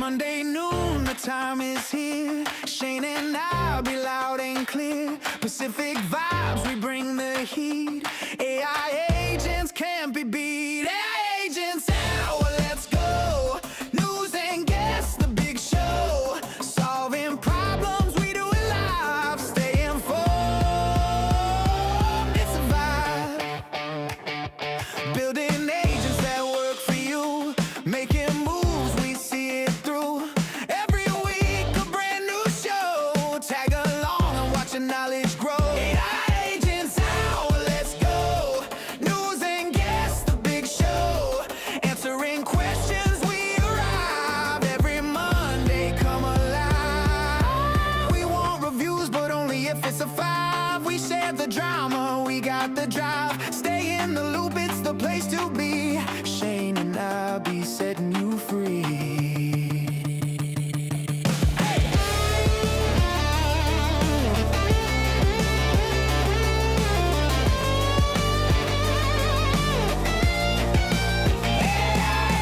Monday noon, the time is here. Shane and I'll be loud and clear. Pacific vibes, we bring the heat. AI agents can't be beat. AI agents hour, let's go. News and guests, the big show. Solving problems, we do it live. Stay informed, it's a vibe. Building agents that work for you. Making moves, we see it through. Every week, a brand new show. Tag along and watch your knowledge grow. AI agents hour, let's go. News and guests, the big show. Answering questions, we arrive. Every Monday, come alive. We want reviews, but only if it's a 5. We share the drama, we got the drive. Stay in the loop, it's the place to be. Shane and I'll be setting you free.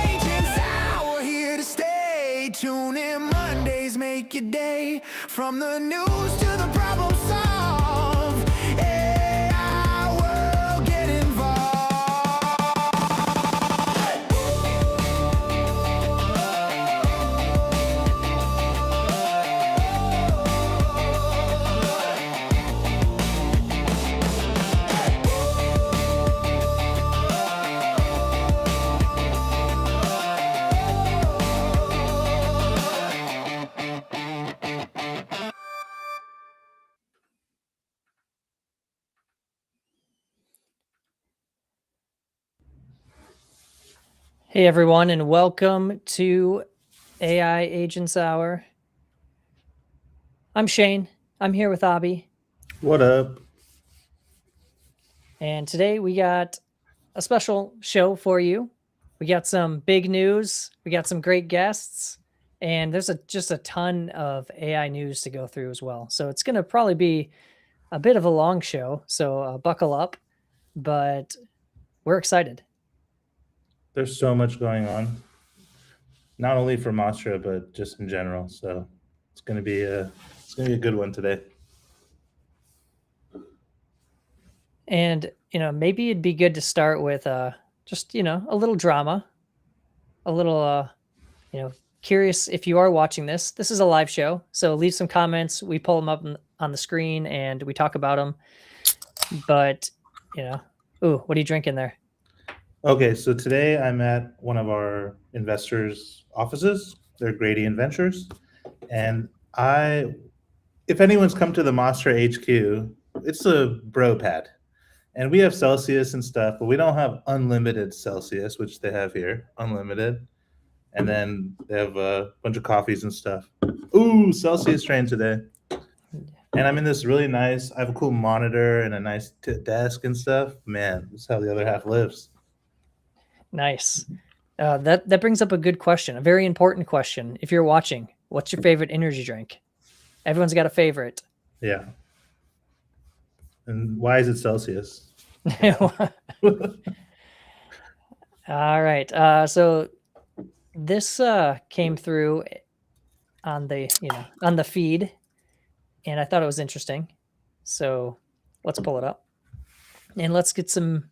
Agents Hour, here to stay. Tune in Mondays, make your day. From the news to the problem solved. AI world, get Hey everyone, and welcome to AI Agents Hour. I'm Shane. I'm here with Abby, What up? and today we got a special show for you. We got some big news, we got some great guests, and there's just a ton of AI news to go through as well. So it's going to probably be a bit of a long show, so buckle up, but we're excited. There's so much going on, not only for Mastra but just in general. So it's gonna be a good one today. And, maybe it'd be good to start with just, a little drama, a little, curious if you are watching this. This is a live show, so leave some comments. We pull them up on the screen and we talk about them. But, ooh, what are you drinking there? Okay, so today I'm at one of our investors' offices. They're Gradient Ventures, and if anyone's come to the Mastra HQ, it's a bro pad. And we have Celsius and stuff, but we don't have unlimited Celsius, which they have here, unlimited. And then they have a bunch of coffees and stuff. Ooh, Celsius train today. And I'm in this really nice, I have a cool monitor and a nice desk and stuff. Man, this is how the other half lives. Nice. That brings up a good question, a very important question. If you're watching, what's your favorite energy drink? Everyone's got a favorite. Yeah. And why is it Celsius? All right. So this came through on the feed, and I thought it was interesting. So let's pull it up and let's get some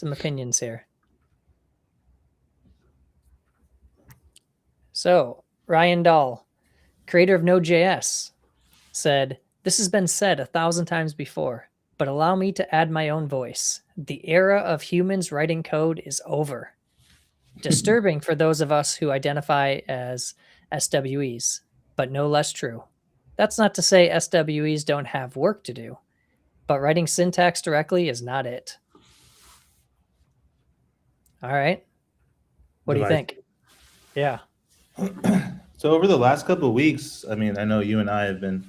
opinions here. So Ryan Dahl, creator of Node.js, said, "This has been said 1,000 times before, but allow me to add my own voice. The era of humans writing code is over. Disturbing for those of us who identify as SWEs, but no less true. That's not to say SWEs don't have work to do, but writing syntax directly is not it." All right. What do you think? Yeah. So over the last couple of weeks, I mean, I know you and I have been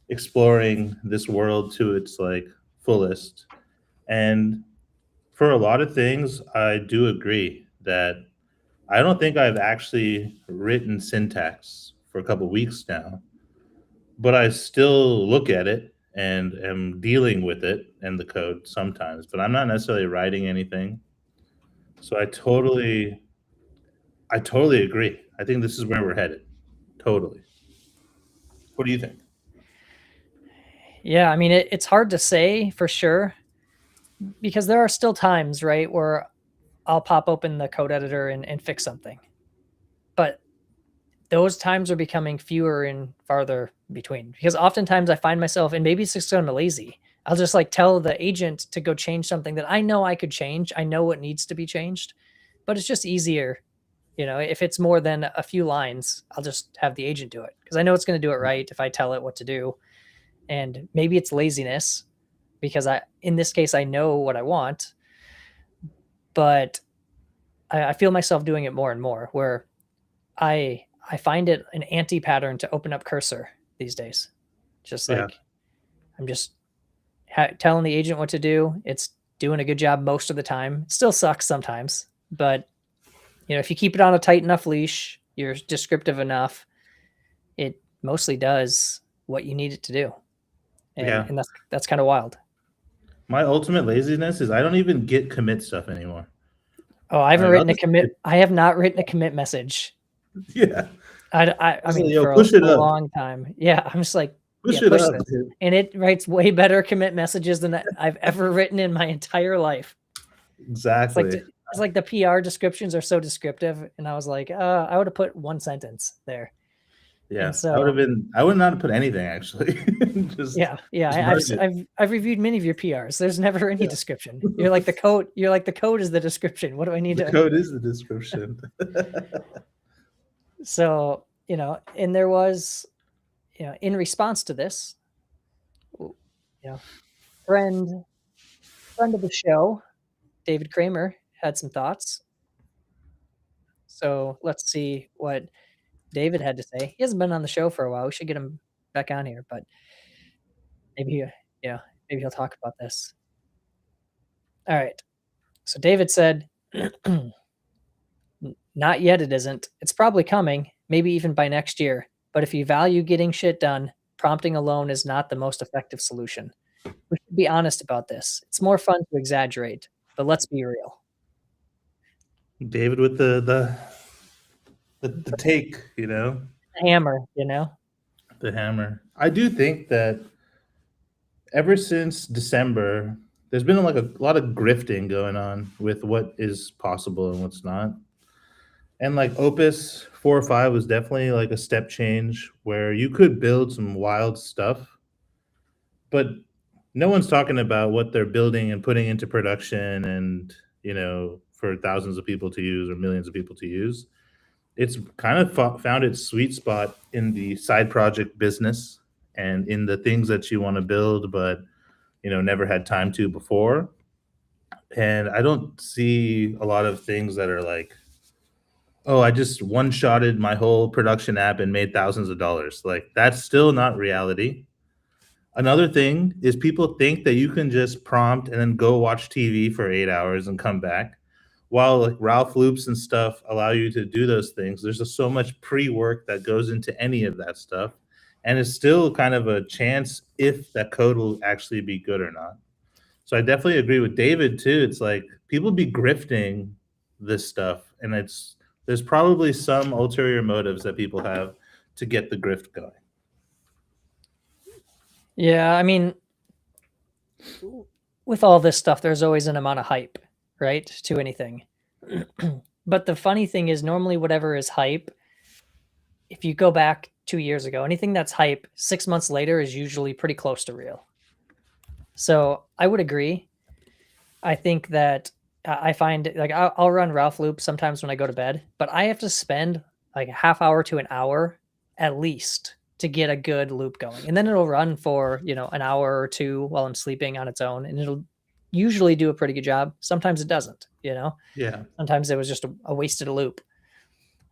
exploring this world to its fullest. And for a lot of things, I do agree that I don't think I've actually written syntax for a couple of weeks now, but I still look at it and am dealing with it and the code sometimes, but I'm not necessarily writing anything. So I totally agree. I think this is where we're headed. Totally. What do you think? Yeah, I mean, it's hard to say for sure because there are still times, right, where I'll pop open the code editor and fix something. But those times are becoming fewer and farther between because oftentimes I find myself, and maybe it's just because I'm lazy, I'll just like tell the agent to go change something that I know I could change. I know what needs to be changed, but it's just easier. If it's more than a few lines, I'll just have the agent do it because I know it's going to do it right if I tell it what to do. And maybe it's laziness because in this case, I know what I want, but I feel myself doing it more and more where I find it an anti-pattern to open up cursor these days. Just Yeah. like I'm just telling the agent what to do. It's doing a good job most of the time. It still sucks sometimes, but if you keep it on a tight enough leash, you're descriptive enough, it mostly does what you need it to do. Yeah. And that's kind of wild. My ultimate laziness is I don't even get commit stuff anymore. Oh, I haven't Like, written a commit. I have not written a commit message. Yeah. I Just mean, like, yo, for push a it up. long time. Yeah, I'm just like, Push yeah, it push up, this. dude. And it writes way better commit messages than I've ever written in my entire life. Exactly. It's like the PR descriptions are so descriptive, and I was like, I would have put one sentence there. Yeah. And so I would not have put anything actually. Just yeah. just mark it. I've reviewed many of your PRs. There's never any description. You're like the code is the description. What do I need The to code is the description. So, and there was, in response to this, friend of the show, David Kramer, had some thoughts. So let's see what David had to say. He hasn't been on the show for a while. We should get him back on here, but maybe, maybe he'll talk about this. All right. So David said, not yet, it isn't. It's probably coming, maybe even by next year. But if you value getting shit done, prompting alone is not the most effective solution. We should be honest about this. It's more fun to exaggerate, but let's be real. David with the take, The hammer, the hammer. I do think that ever since December, there's been like a lot of grifting going on with what is possible and what's not. And like Opus 4 or 5 was definitely like a step change where you could build some wild stuff, but no one's talking about what they're building and putting into production and, for thousands of people to use or millions of people to use. It's kind of found its sweet spot in the side project business and in the things that you want to build, but, never had time to before. And I don't see a lot of things that are like, oh, I just one-shotted my whole production app and made thousands of dollars. Like, that's still not reality. Another thing is people think that you can just prompt and then go watch TV for 8 hours and come back. While like Ralph loops and stuff allow you to do those things, there's just so much pre-work that goes into any of that stuff. And it's still kind of a chance if that code will actually be good or not. So I definitely agree with David too. It's like people be grifting this stuff, and there's probably some ulterior motives that people have to get the grift going. Yeah, I mean, with all this stuff, there's always an amount of hype, right, to anything. But the funny thing is, normally whatever is hype, if you go back 2 years ago, anything that's hype 6 months later is usually pretty close to real. So I would agree. I think that I find like I'll run Ralph loop sometimes when I go to bed, but I have to spend like a half hour to an hour at least to get a good loop going. And then it'll run for, an hour or two while I'm sleeping on its own. And it'll usually do a pretty good job. Sometimes it doesn't, Yeah. Sometimes it was just a wasted loop.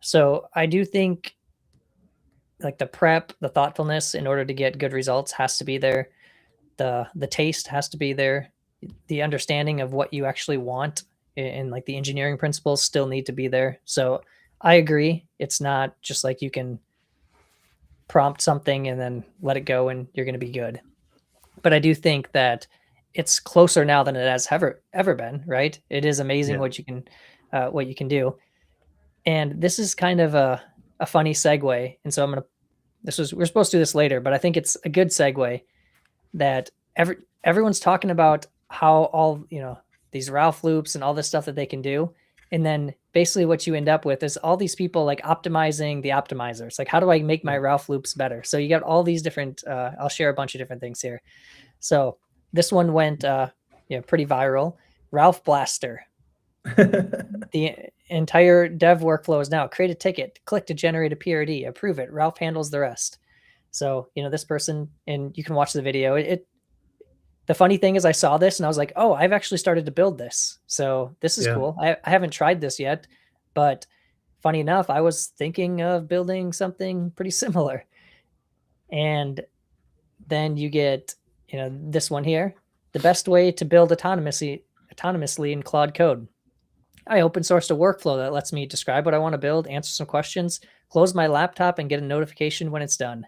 So I do think like the prep, the thoughtfulness in order to get good results has to be there. The taste has to be there. The understanding of what you actually want and like the engineering principles still need to be there. So I agree. It's not just like you can prompt something and then let it go and you're going to be good. But I do think that it's closer now than it has ever been, right? It is amazing what you can do. And this is kind of a a funny segue. And so we're supposed to do this later, but I think it's a good segue that everyone's talking about how all, these Ralph loops and all this stuff that they can do. And then basically what you end up with is all these people like optimizing the optimizers. Like, how do I make my Ralph loops better? So you got all these different, I'll share a bunch of different things here. So this one went, pretty viral. Ralph Blaster. The entire dev workflow is now create a ticket, click to generate a PRD, approve it. Ralph handles the rest. So, this person, and you can watch the video. The funny thing is I saw this and I was like, oh, I've actually started to build this. So this is cool. I haven't tried this yet, but funny enough, I was thinking of building something pretty similar. And then you get, this one here, the best way to build autonomously in Claude Code. I open sourced a workflow that lets me describe what I want to build, answer some questions, close my laptop, and get a notification when it's done.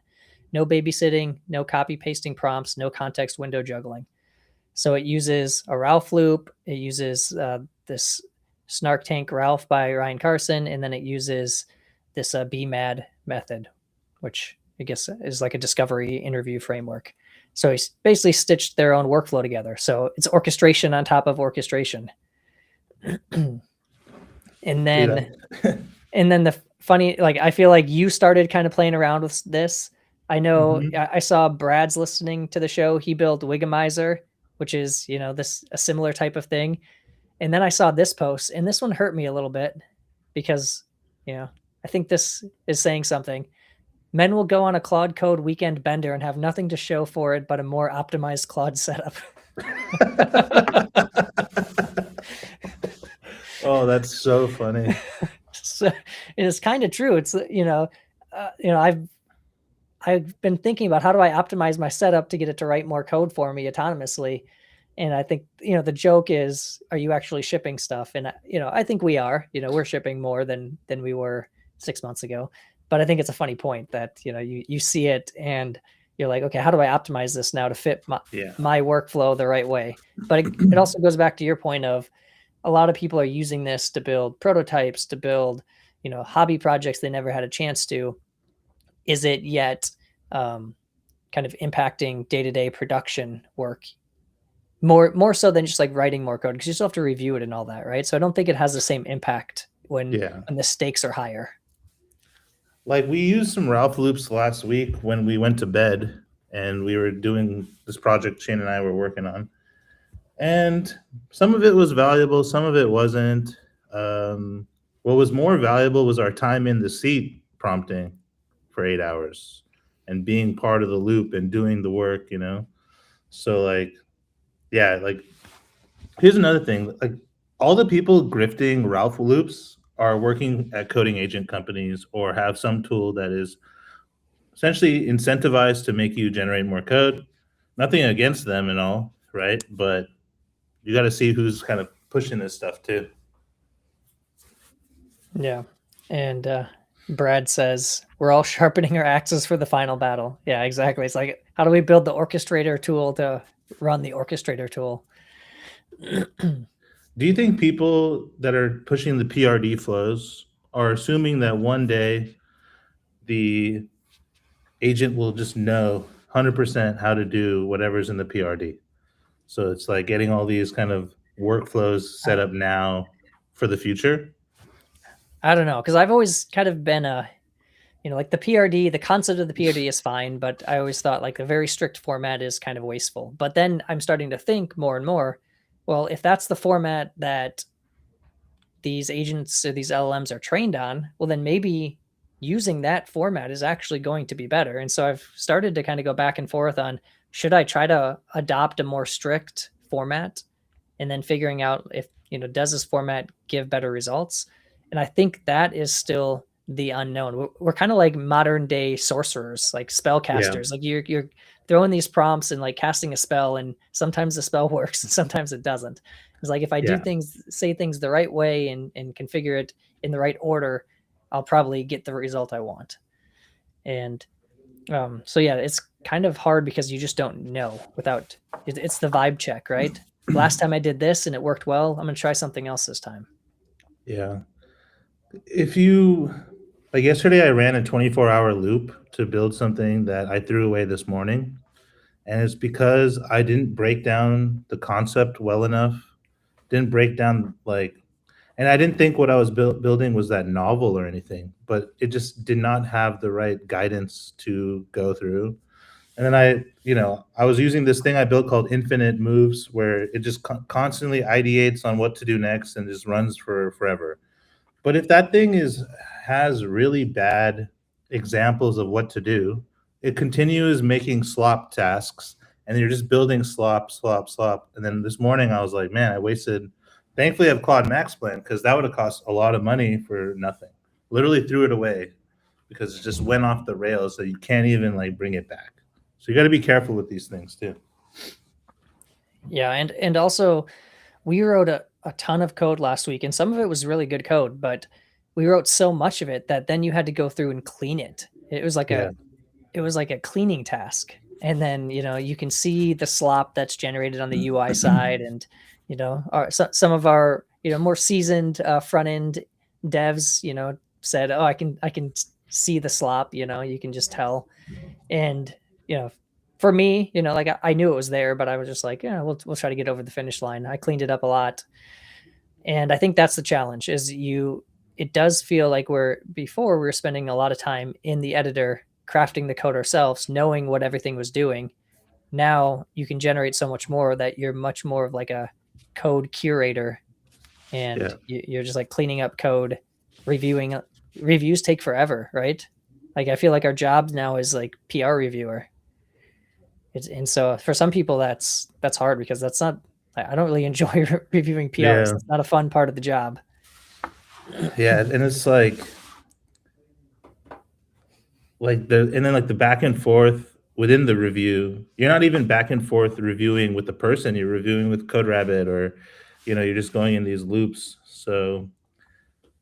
No babysitting, no copy pasting prompts, no context window juggling. So it uses a Ralph loop. It uses this Snark Tank Ralph by Ryan Carson, and then it uses this BMAD method, which I guess is like a discovery interview framework. So he's basically stitched their own workflow together. So it's orchestration on top of orchestration. And then the funny, like, I feel like you started kind of playing around with this. I know I saw Brad's listening to the show. He built Wigamizer, which is, a similar type of thing. And then I saw this post, and this one hurt me a little bit because, I think this is saying something. Men will go on a Claude Code weekend bender and have nothing to show for it but a more optimized Claude setup. Oh, that's so funny. So it's kind of true. It's, I've been thinking about how do I optimize my setup to get it to write more code for me autonomously. And I think, the joke is, are you actually shipping stuff? And, I think we are, we're shipping more than we were 6 months ago. But I think it's a funny point that, you see it and you're like, okay, how do I optimize this now to fit my workflow the right way? But it also goes back to your point of a lot of people are using this to build prototypes, to build, hobby projects they never had a chance to. Is it yet kind of impacting day-to-day production work more so than just like writing more code, because you still have to review it and all that, right? So I don't think it has the same impact when the stakes are higher. Like, we used some Ralph loops last week when we went to bed and we were doing this project Shane and I were working on. And some of it was valuable, some of it wasn't. What was more valuable was our time in the seat prompting for 8 hours and being part of the loop and doing the work, So like, here's another thing. Like, all the people grifting Ralph loops are working at coding agent companies or have some tool that is essentially incentivized to make you generate more code. Nothing against them and all, right? But you got to see who's kind of pushing this stuff too. Yeah. And Brad says, we're all sharpening our axes for the final battle. Yeah, exactly. It's like, how do we build the orchestrator tool to run the orchestrator tool? Do you think people that are pushing the PRD flows are assuming that one day the agent will just know 100% how to do whatever's in the PRD? So it's like getting all these kind of workflows set up now for the future? I don't know, because I've always kind of been like the PRD, the concept of the PRD is fine, but I always thought like a very strict format is kind of wasteful. But then I'm starting to think more and more, well, if that's the format that these agents or these LLMs are trained on, well, then maybe using that format is actually going to be better. And so I've started to kind of go back and forth on, should I try to adopt a more strict format and then figuring out if, does this format give better results? And I think that is still the unknown. We're kind of like modern day sorcerers, like spellcasters. Like you're throwing these prompts and like casting a spell, and sometimes the spell works and sometimes it doesn't. It's like, if I say things the right way and configure it in the right order, I'll probably get the result I want. And so yeah, it's kind of hard because you just don't know without it's the vibe check, right? Last time I did this and it worked well, I'm going to try something else this time. Yeah. If you Like yesterday, I ran a 24-hour loop to build something that I threw away this morning. And it's because I didn't break down the concept well enough, didn't break down and I didn't think what I was building was that novel or anything, but it just did not have the right guidance to go through. And then I was using this thing I built called Infinite Moves, where it just constantly ideates on what to do next and just runs for forever. But if that thing has really bad examples of what to do, it continues making slop tasks, and you're just building slop, slop, slop. And then this morning I was like, man, I wasted. Thankfully, I have Claude Max Plan because that would have cost a lot of money for nothing. Literally threw it away because it just went off the rails, so you can't even like bring it back. So you got to be careful with these things too. Yeah, and also we wrote a ton of code last week, and some of it was really good code, but we wrote so much of it that then you had to go through and clean it. It was like Yeah. a cleaning task. And then, you can see the slop that's generated on the UI side, and some of our more seasoned front end devs said, oh, I can see the slop, you can just tell. And for me, like I knew it was there, but I was just like, yeah, we'll try to get over the finish line. I cleaned it up a lot. And I think that's the challenge it does feel like before we were spending a lot of time in the editor crafting the code ourselves, knowing what everything was doing. Now you can generate so much more that you're much more of like a code curator, and you're just like cleaning up code, reviewing. Reviews take forever, right? Like I feel like our job now is like PR reviewer. And so for some people that's hard because that's not. I don't really enjoy reviewing PRs. Yeah. It's not a fun part of the job. Yeah, and it's like the back and forth within the review. You're not even back and forth reviewing with the person. You're reviewing with CodeRabbit, or you're just going in these loops. So,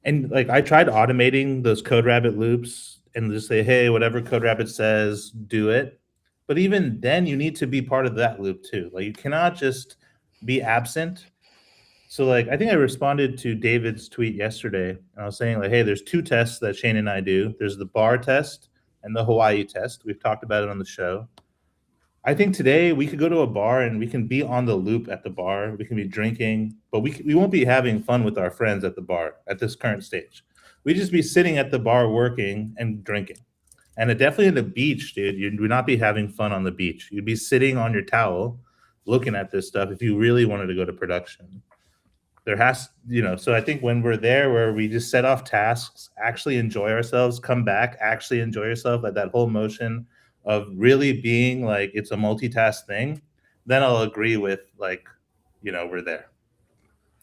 and like I tried automating those CodeRabbit loops and just say, hey, whatever CodeRabbit says, do it. But even then, you need to be part of that loop too. Like you cannot just be absent. So like I think I responded to David's tweet yesterday, and I was saying like, hey, there's two tests that Shane and I do. There's the bar test and the Hawaii test. We've talked about it on the show. I think today we could go to a bar and we can be on the loop at the bar. We can be drinking, but we won't be having fun with our friends at the bar at this current stage. We just be sitting at the bar working and drinking. And definitely at the beach, dude, you'd not be having fun on the beach. You'd be sitting on your towel looking at this stuff if you really wanted to go to production. So I think when we're there where we just set off tasks, actually enjoy ourselves, come back, actually enjoy yourself, like that whole motion of really being like it's a multitask thing, then I'll agree with like, we're there.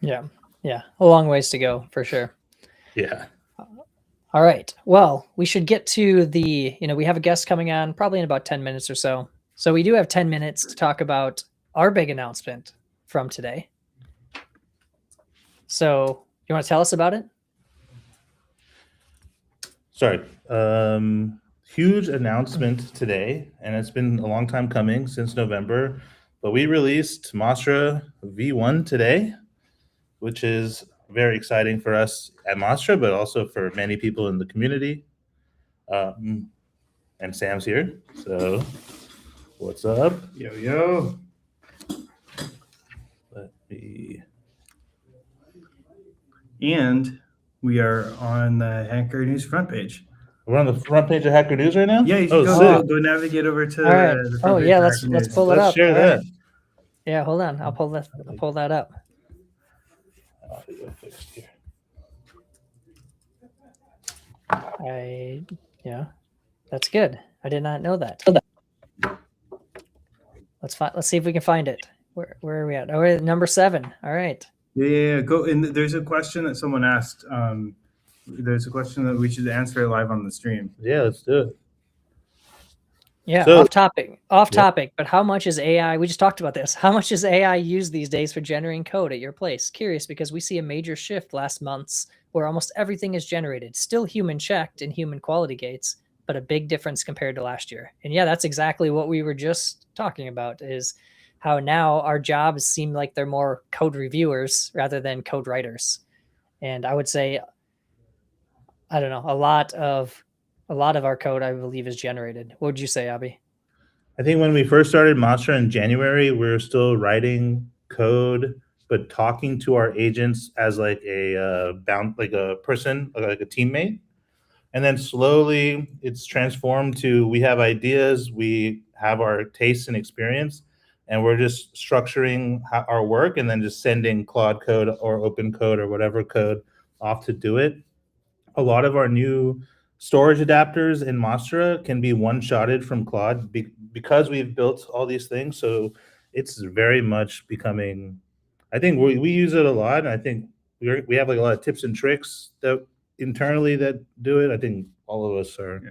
Yeah. A long ways to go for sure. Yeah. All right. Well, we should get to we have a guest coming on probably in about 10 minutes or so. So we do have 10 minutes to talk about our big announcement from today. So you want to tell us about it? Sorry. Huge announcement today, and it's been a long time coming, since November, but we released Mastra V1 today, which is very exciting for us at Mastra, but also for many people in the community. And Sam's here. So what's up? Yo. Let me... And we are on the Hacker News front page. We're on the front page of Hacker News right now? Yeah, you should go navigate over to the front page. Yeah, let's pull it up. Let's share that. Right. Yeah, hold on. I'll pull that up. That's good. I did not know that. Let's see if we can find it. Where are we at? Oh, we're at number 7. All right. Yeah. Go. And there's a question that someone asked. There's a question that we should answer live on the stream. Yeah, let's do it. Yeah, so, off topic, but how much is AI, we just talked about this, how much is AI used these days for generating code at your place? Curious, because we see a major shift last months where almost everything is generated, still human checked and human quality gates, but a big difference compared to last year. And yeah, that's exactly what we were just talking about, is how now our jobs seem like they're more code reviewers rather than code writers. And I would say I don't know, a lot of our code, I believe, is generated. What would you say, Abby? I think when we first started Mastra in January, we were still writing code, but talking to our agents as like a like a person, like a teammate. And then slowly it's transformed to we have ideas, we have our tastes and experience, and we're just structuring our work and then just sending Claude code or open code or whatever code off to do it. A lot of our new storage adapters in Mastra can be one-shotted from Claude because we've built all these things. So it's very much becoming, I think we use it a lot. And I think we have like a lot of tips and tricks that internally that do it. I think all of us are,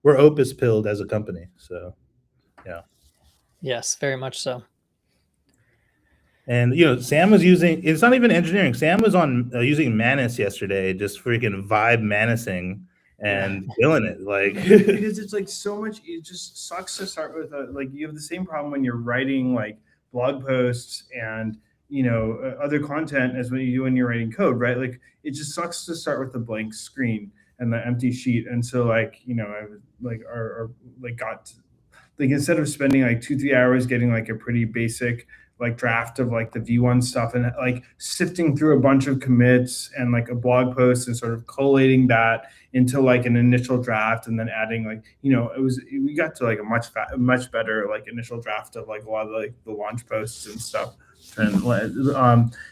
we're Opus pilled as a company. So, yeah. Yes, very much so. And, Sam was using, it's not even engineering. Sam was on using Manus yesterday, just freaking vibe Manusing and killing it. Like, because it's like so much, it just sucks to start with. Like, you have the same problem when you're writing like blog posts and, other content as when you do when you're writing code, right? Like, it just sucks to start with the blank screen and the empty sheet. And so, like, I was like, instead of spending like 2-3 hours getting like a pretty basic like draft of like the V1 stuff and like sifting through a bunch of commits and like a blog post and sort of collating that into like an initial draft and then adding like, we got to like a much better like initial draft of like a lot of like the launch posts and stuff. And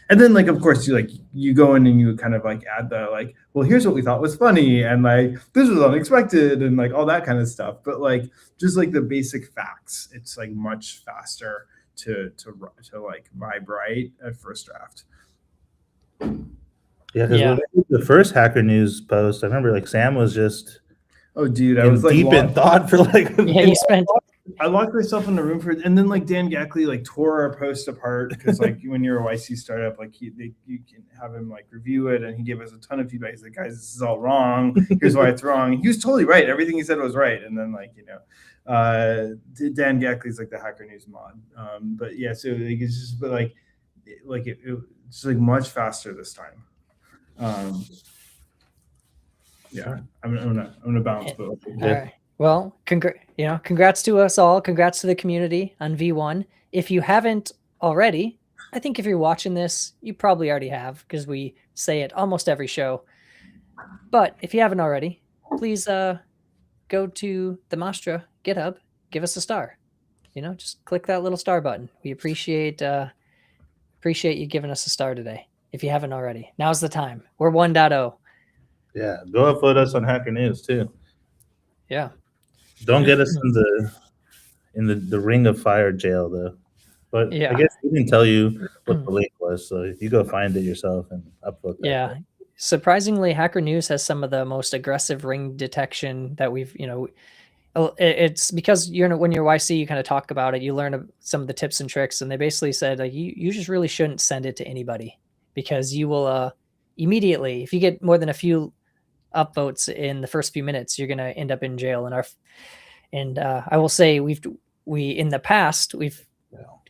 then like, of course, you go in and you kind of like add the like, well, here's what we thought was funny and like this was unexpected and like all that kind of stuff. But like just like the basic facts, it's like much faster to like vibe right at first draft. Yeah, because the first Hacker News post, I remember like Sam was just I was like deep in thought for like you spent. I locked myself in the room and then like Dan Gackley like tore our post apart because like when you're a YC startup, like you can have him like review it and he gave us a ton of feedback. He's like, guys, this is all wrong. Here's why it's wrong. He was totally right. Everything he said was right. And then like Dan Gackley's like the Hacker News mod. But yeah, so like it's just it's like much faster this time. Yeah, I'm gonna bounce. But all right. Well, congrats to us all. Congrats to the community on V1. If you haven't already, I think if you're watching this, you probably already have because we say it almost every show. But if you haven't already, please go to the Mastra GitHub, give us a star. Just click that little star button. We appreciate you giving us a star today. If you haven't already, now's the time. We're 1.0. Yeah, go upload us on Hacker News too. Yeah. Don't get us in the ring of fire jail though. But I guess we didn't tell you what the link was, so you go find it yourself and upload that. Yeah. Surprisingly, Hacker News has some of the most aggressive ring detection that we've, it's because when you're YC, you kind of talk about it, you learn some of the tips and tricks, and they basically said like you just really shouldn't send it to anybody because you will immediately, if you get more than a few upvotes in the first few minutes, you're going to end up in jail. And I will say we in the past we've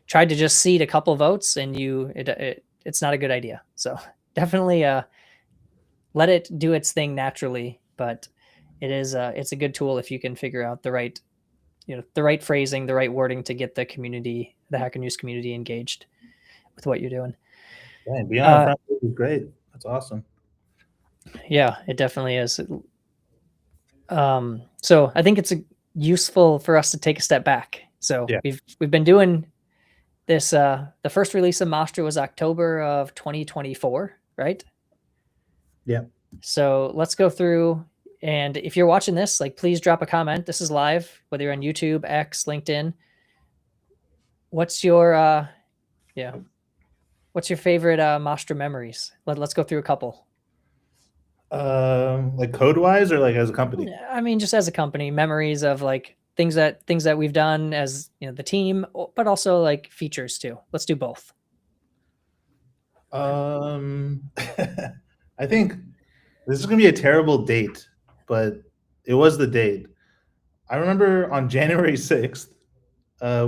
tried to just seed a couple votes, and it's not a good idea. So definitely let it do its thing naturally, but it's a good tool if you can figure out the right phrasing, the right wording to get the Hacker News community engaged with what you're doing. Yeah, being on the front page is great. That's awesome. Yeah, it definitely is. So I think it's useful for us to take a step back. So we've been doing this. The first release of Mastra was October of 2024, right? Yeah. So let's go through. And if you're watching this, like, please drop a comment. This is live, whether you're on YouTube, X, LinkedIn. What's your favorite Mastra memories? Let's go through a couple. Like code wise or like as a company? I mean, just as a company, memories of like things that we've done as the team, but also like features too. Let's do both. I think this is gonna be a terrible date, but it was the date. I remember on January 6th,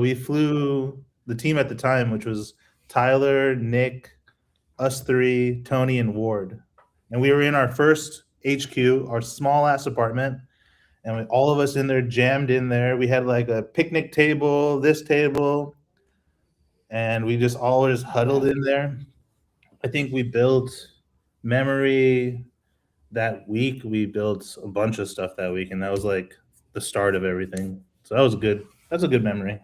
we flew the team at the time, which was Tyler, Nick, us three, Tony, and Ward. And we were in our first HQ, our small ass apartment, and with all of us in there jammed in there. We had like a picnic table, this table, and we just all just huddled in there. I think we built memory that week. We built a bunch of stuff that week, and that was like the start of everything. So that was good. That's a good memory.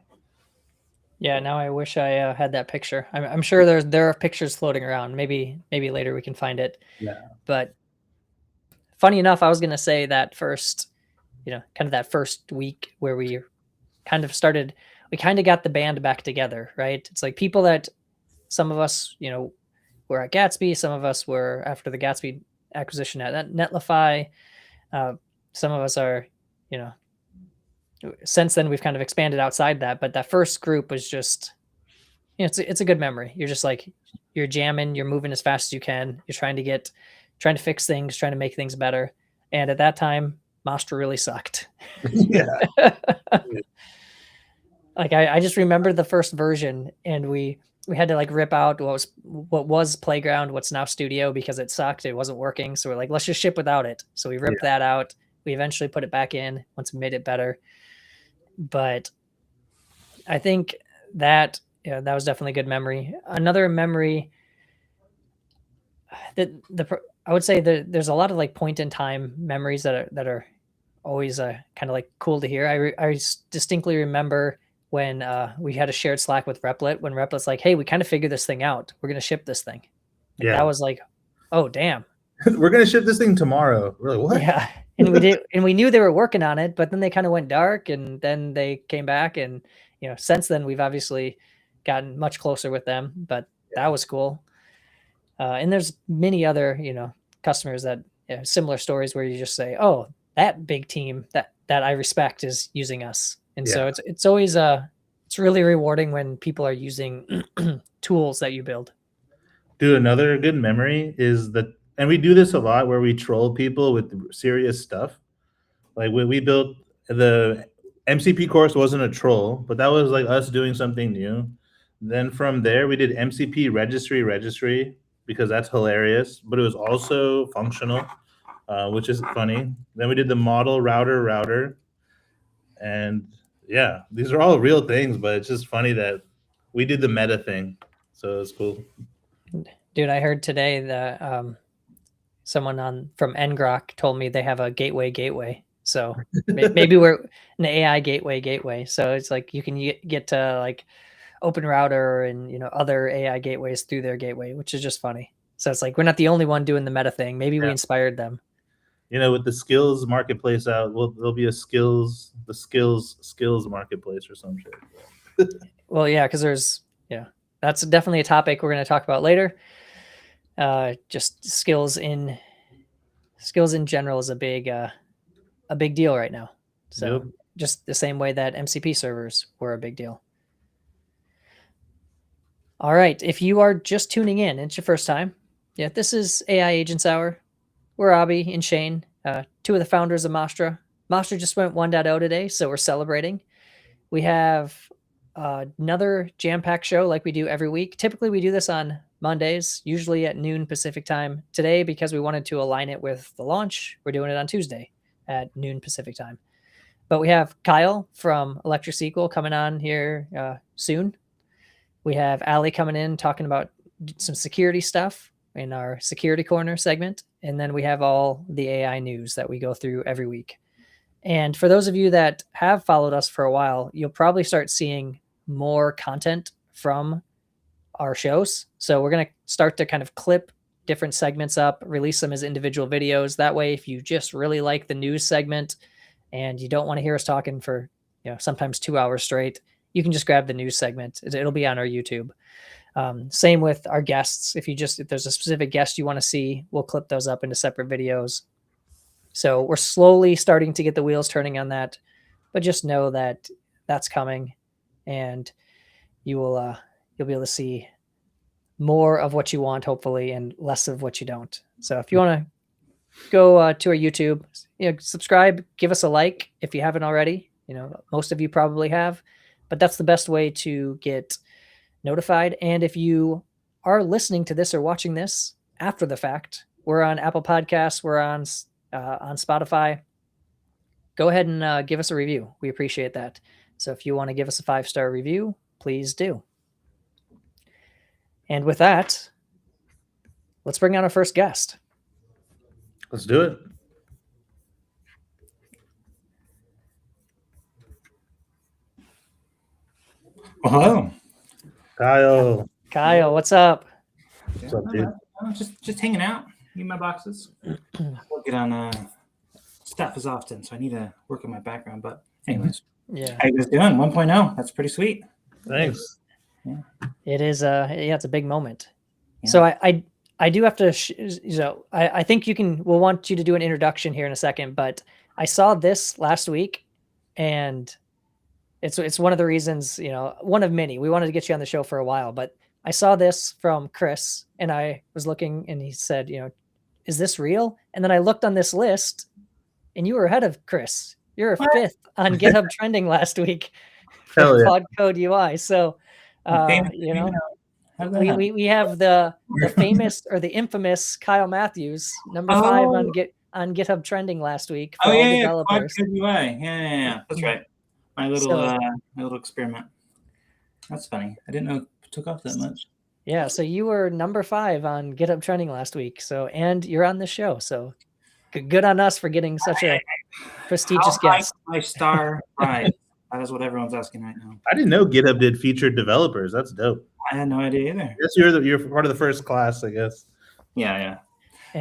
Yeah, now I wish I had that picture. I'm sure there are pictures floating around. Maybe later we can find it. Yeah. But funny enough, I was gonna say that first, kind of that first week where we kind of started, we kind of got the band back together, right? It's like people that some of us, were at Gatsby, some of us were after the Gatsby acquisition at Netlify. Some of us are, since then we've kind of expanded outside that, but that first group was just, it's a good memory. You're just like, you're jamming, you're moving as fast as you can. You're trying to fix things, trying to make things better. And at that time, Mastra really sucked. Yeah. Like I just remember the first version, and we had to like rip out what was Playground, what's now Studio, because it sucked. It wasn't working. So we're like, let's just ship without it. So we ripped that out. We eventually put it back in once we made it better. But I think that that was definitely a good memory. Another memory that I would say that there's a lot of like point in time memories that are always kind of like cool to hear. I distinctly remember when we had a shared Slack with Replit, when Replit's like, hey, we kind of figured this thing out. We're going to ship this thing. And that was like, oh, damn. We're going to ship this thing tomorrow. We're like, what? Yeah. And we did, and we knew they were working on it, but then they kind of went dark, and then they came back, and since then we've obviously gotten much closer with them, but that was cool. And there's many other, customers that similar stories where you just say, oh, that big team that I respect is using us. And so it's always it's really rewarding when people are using tools that you build. Dude, another good memory is that, and we do this a lot where we troll people with serious stuff. Like when we built the MCP course, wasn't a troll, but that was like us doing something new. Then from there, we did MCP registry, because that's hilarious, but it was also functional, which is funny. Then we did the model router. And yeah, these are all real things, but it's just funny that we did the meta thing. So it's cool. Dude, I heard today that someone from ngrok told me they have a gateway. So maybe we're an AI gateway. So it's like you can get to like Open Router and other AI gateways through their gateway, which is just funny. So it's like we're not the only one doing the meta thing. Maybe we inspired them. With the skills marketplace out, there'll be a skills marketplace or some shit. Well, yeah, because that's definitely a topic we're going to talk about later. Just skills in general is a big deal right now. So just the same way that MCP servers were a big deal. All right, if you are just tuning in, it's your first time. Yeah, this is AI Agents Hour. We're Abby and Shane, two of the founders of Mastra. Mastra just went 1.0 today, so we're celebrating. We have another jam-packed show like we do every week. Typically, we do this on Mondays, usually at noon Pacific time. Today, because we wanted to align it with the launch, we're doing it on Tuesday at noon Pacific time. But we have Kyle from ElectricSQL coming on here soon. We have Allie coming in talking about some security stuff in our Security Corner segment. And then we have all the AI news that we go through every week. And for those of you that have followed us for a while, you'll probably start seeing more content from our shows. So we're going to start to kind of clip different segments up, release them as individual videos. That way, if you just really like the news segment and you don't want to hear us talking for sometimes 2 hours straight, you can just grab the news segment. It'll be on our YouTube. Same with our guests. If there's a specific guest you want to see, we'll clip those up into separate videos. So we're slowly starting to get the wheels turning on that, but just know that that's coming, and you'll be able to see more of what you want, hopefully, and less of what you don't. So if you want to go to our YouTube, subscribe, give us a like if you haven't already. Most of you probably have, but that's the best way to get notified. And if you are listening to this or watching this after the fact, We're on Apple Podcasts. We're on Spotify. Go ahead and give us a review. We appreciate that. So if you want to give us a 5-star review, please do. And with that, let's bring on our first guest. Let's do it. Hello. Kyle. Kyle, what's up? What's up, dude? Just hanging out. Need my boxes. Working on stuff as often, so I need to work on my background. But anyways, Yeah, how you guys doing? 1.0. That's pretty sweet. Thanks. it is. It's a big moment. Yeah. So I do have to. I think we'll want you to do an introduction here in a second. But I saw this last week, and it's one of the reasons, one of many. We wanted to get you on the show for a while, but I saw this from Chris, and I was looking, and he said, is this real? And then I looked on this list, and you were ahead of Chris. You're a 5th on GitHub trending last week for Hell yeah. Cloud Code UI. So, we have the famous or the infamous Kyle Matthews, number 5 on GitHub trending last week for all developers. Cloud Code UI. Yeah. That's right. My little experiment. That's funny. I didn't know it took off that much. Yeah, so you were number 5 on GitHub trending last week. So, and you're on the show. So, good on us for getting such a prestigious guest. My star prize. That is what everyone's asking right now. I didn't know GitHub did featured developers. That's dope. I had no idea either. I guess you're part of the first class, I guess. Yeah.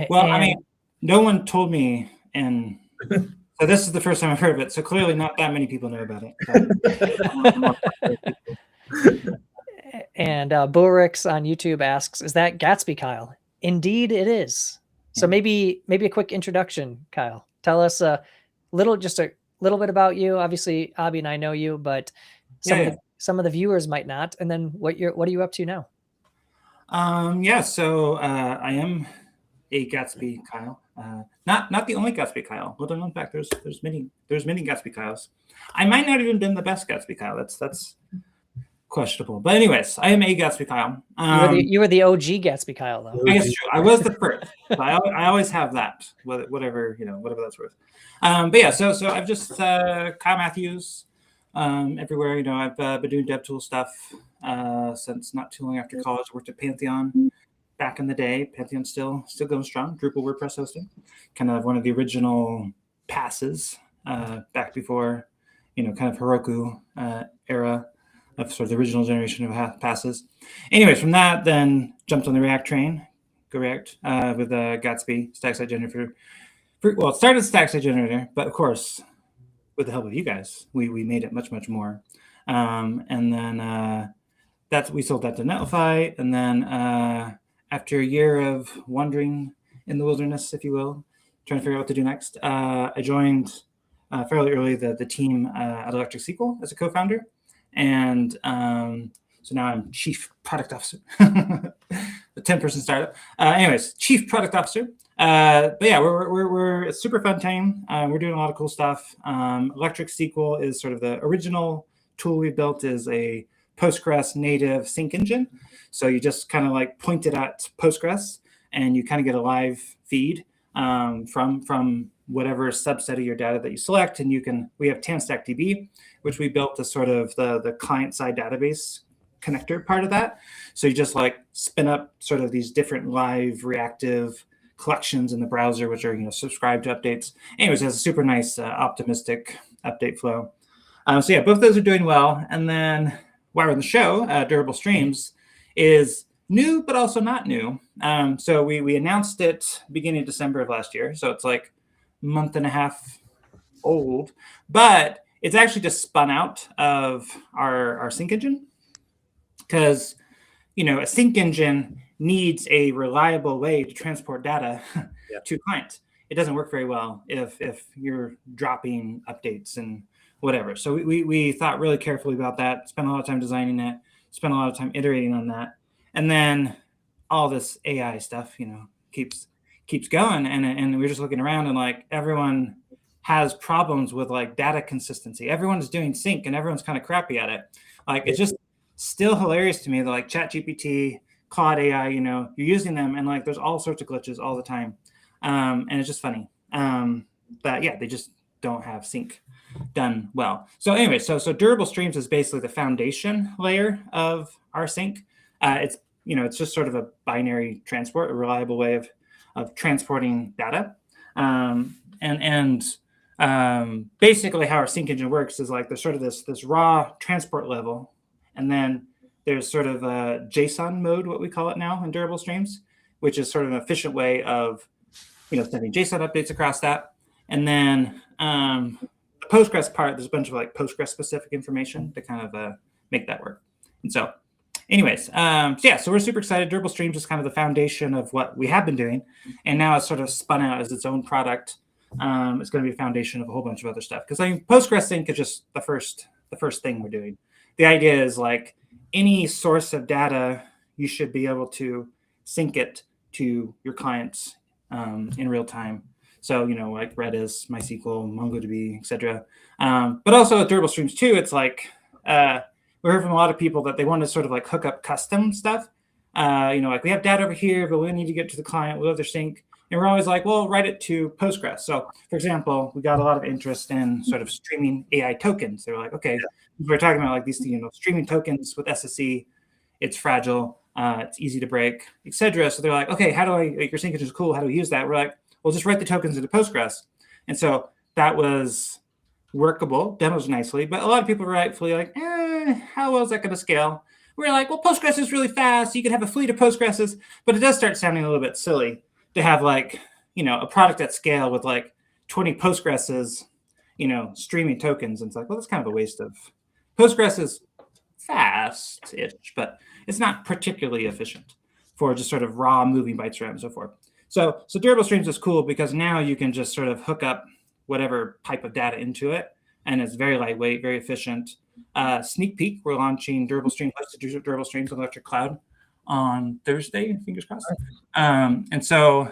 Well, I mean, no one told me, and so this is the first time I've heard of it. So clearly, not that many people know about it. And Bulrix on YouTube asks, "Is that Gatsby, Kyle?" Indeed, it is. So maybe a quick introduction, Kyle. Tell us a little bit about you. Obviously, Abby and I know you, but some of the viewers might not. And then what are you up to now? So I am a Gatsby Kyle. Not the only Gatsby Kyle. Little known fact, there's many Gatsby Kyles. I might not even been the best Gatsby Kyle. That's questionable. But anyways, I am a Gatsby Kyle. You were the OG Gatsby Kyle, though. I guess true. I was the first. I always have that, whatever that's worth. But yeah, so I've just Kyle Matthews everywhere. I've been doing DevTool stuff since not too long after college. Worked at Pantheon back in the day. Pantheon still going strong. Drupal WordPress hosting, kind of one of the original passes back before kind of Heroku era of sort of the original generation of passes. Anyways, from that, then jumped on the React train, go React with Gatsby, static site generator. Well, it started static site generator, but of course, with the help of you guys, we made it much, much more. And then we sold that to Netlify. And then after a year of wandering in the wilderness, if you will, trying to figure out what to do next, I joined fairly early the team at ElectricSQL as a co-founder. And so now I'm chief product officer, the 10-person startup. Anyways, chief product officer. But yeah, we're a super fun team. We're doing a lot of cool stuff. ElectricSQL is sort of the original tool we built, is a Postgres native sync engine. So you just kind of like point it at Postgres, and you kind of get a live feed from whatever subset of your data that you select. And we have TanStackDB, which we built as sort of the client-side database connector part of that. So you just like spin up sort of these different live reactive collections in the browser, which are subscribed to updates. Anyways, it has a super nice optimistic update flow. So yeah, both of those are doing well. And then while we're on the show, Durable Streams is new, but also not new. So we announced it beginning of December of last year. So it's like a month and a half old, but it's actually just spun out of our sync engine, because a sync engine needs a reliable way to transport data to clients. It doesn't work very well if you're dropping updates and whatever. So we thought really carefully about that, spent a lot of time designing it, spent a lot of time iterating on that. And then all this AI stuff, keeps going. And we're just looking around, and like everyone has problems with like data consistency. Everyone's doing sync and everyone's kind of crappy at it. Like, it's just still hilarious to me that like ChatGPT Claude AI, you're using them, and like there's all sorts of glitches all the time, and it's just funny that they just don't have sync done well. So anyway, so durable streams is basically the foundation layer of our sync. It's it's just sort of a binary transport, a reliable way of transporting data, basically how our sync engine works is like there's sort of this raw transport level, and then there's sort of a JSON mode, what we call it now in durable streams, which is sort of an efficient way of sending JSON updates across that. And then the Postgres part, there's a bunch of like Postgres specific information to kind of make that work. And so anyways, so we're super excited. Durable streams is kind of the foundation of what we have been doing, and now it's sort of spun out as its own product. It's going to be a foundation of a whole bunch of other stuff, because I mean, Postgres sync is just the first thing we're doing. The idea is like any source of data, you should be able to sync it to your clients in real time. So, like Redis, MySQL, MongoDB, etc. But also with durable streams too, it's like we heard from a lot of people that they want to sort of like hook up custom stuff. Like we have data over here, but we need to get to the client. We have their sync. And we're always like, well, write it to Postgres. So, for example, we got a lot of interest in sort of streaming AI tokens. They're like, okay, we're talking about like these, streaming tokens with SSE. It's fragile. It's easy to break, etc. So they're like, okay, how do your syncage is cool. How do we use that? We're like, well, just write the tokens into Postgres. And so that was workable, demos nicely. But a lot of people were rightfully like, how well is that going to scale? We're like, well, Postgres is really fast. You can have a fleet of Postgreses. But it does start sounding a little bit silly to have like, a product at scale with like 20 Postgreses, streaming tokens. And it's like, well, that's kind of a waste of. Postgres is fast-ish, but it's not particularly efficient for just sort of raw moving bytes around and so forth. So durable streams is cool because now you can just sort of hook up whatever type of data into it, and it's very lightweight, very efficient. Sneak peek, we're launching durable streams, hosted durable streams on Electric Cloud on Thursday, fingers crossed. And so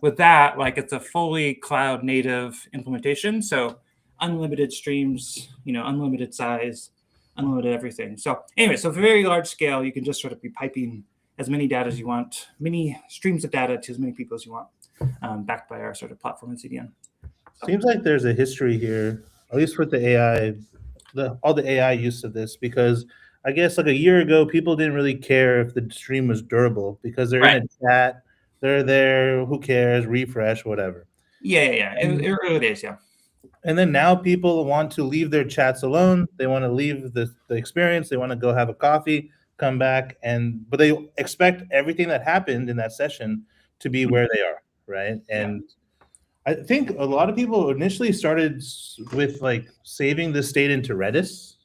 with that, like it's a fully cloud native implementation. So unlimited streams, unlimited size, unlimited everything. So anyway, so for very large scale, you can just sort of be piping as many data as you want, many streams of data to as many people as you want, backed by our sort of platform and CDN. Seems like there's a history here, at least with the AI, all the AI use of this, because I guess like a year ago, people didn't really care if the stream was durable because they're in a chat, they're there, who cares, refresh, whatever. Yeah. It really is, yeah. And then now people want to leave their chats alone. They want to leave the experience. They want to go have a coffee, come back, but they expect everything that happened in that session to be where they are, right? And I think a lot of people initially started with like saving the state into Redis.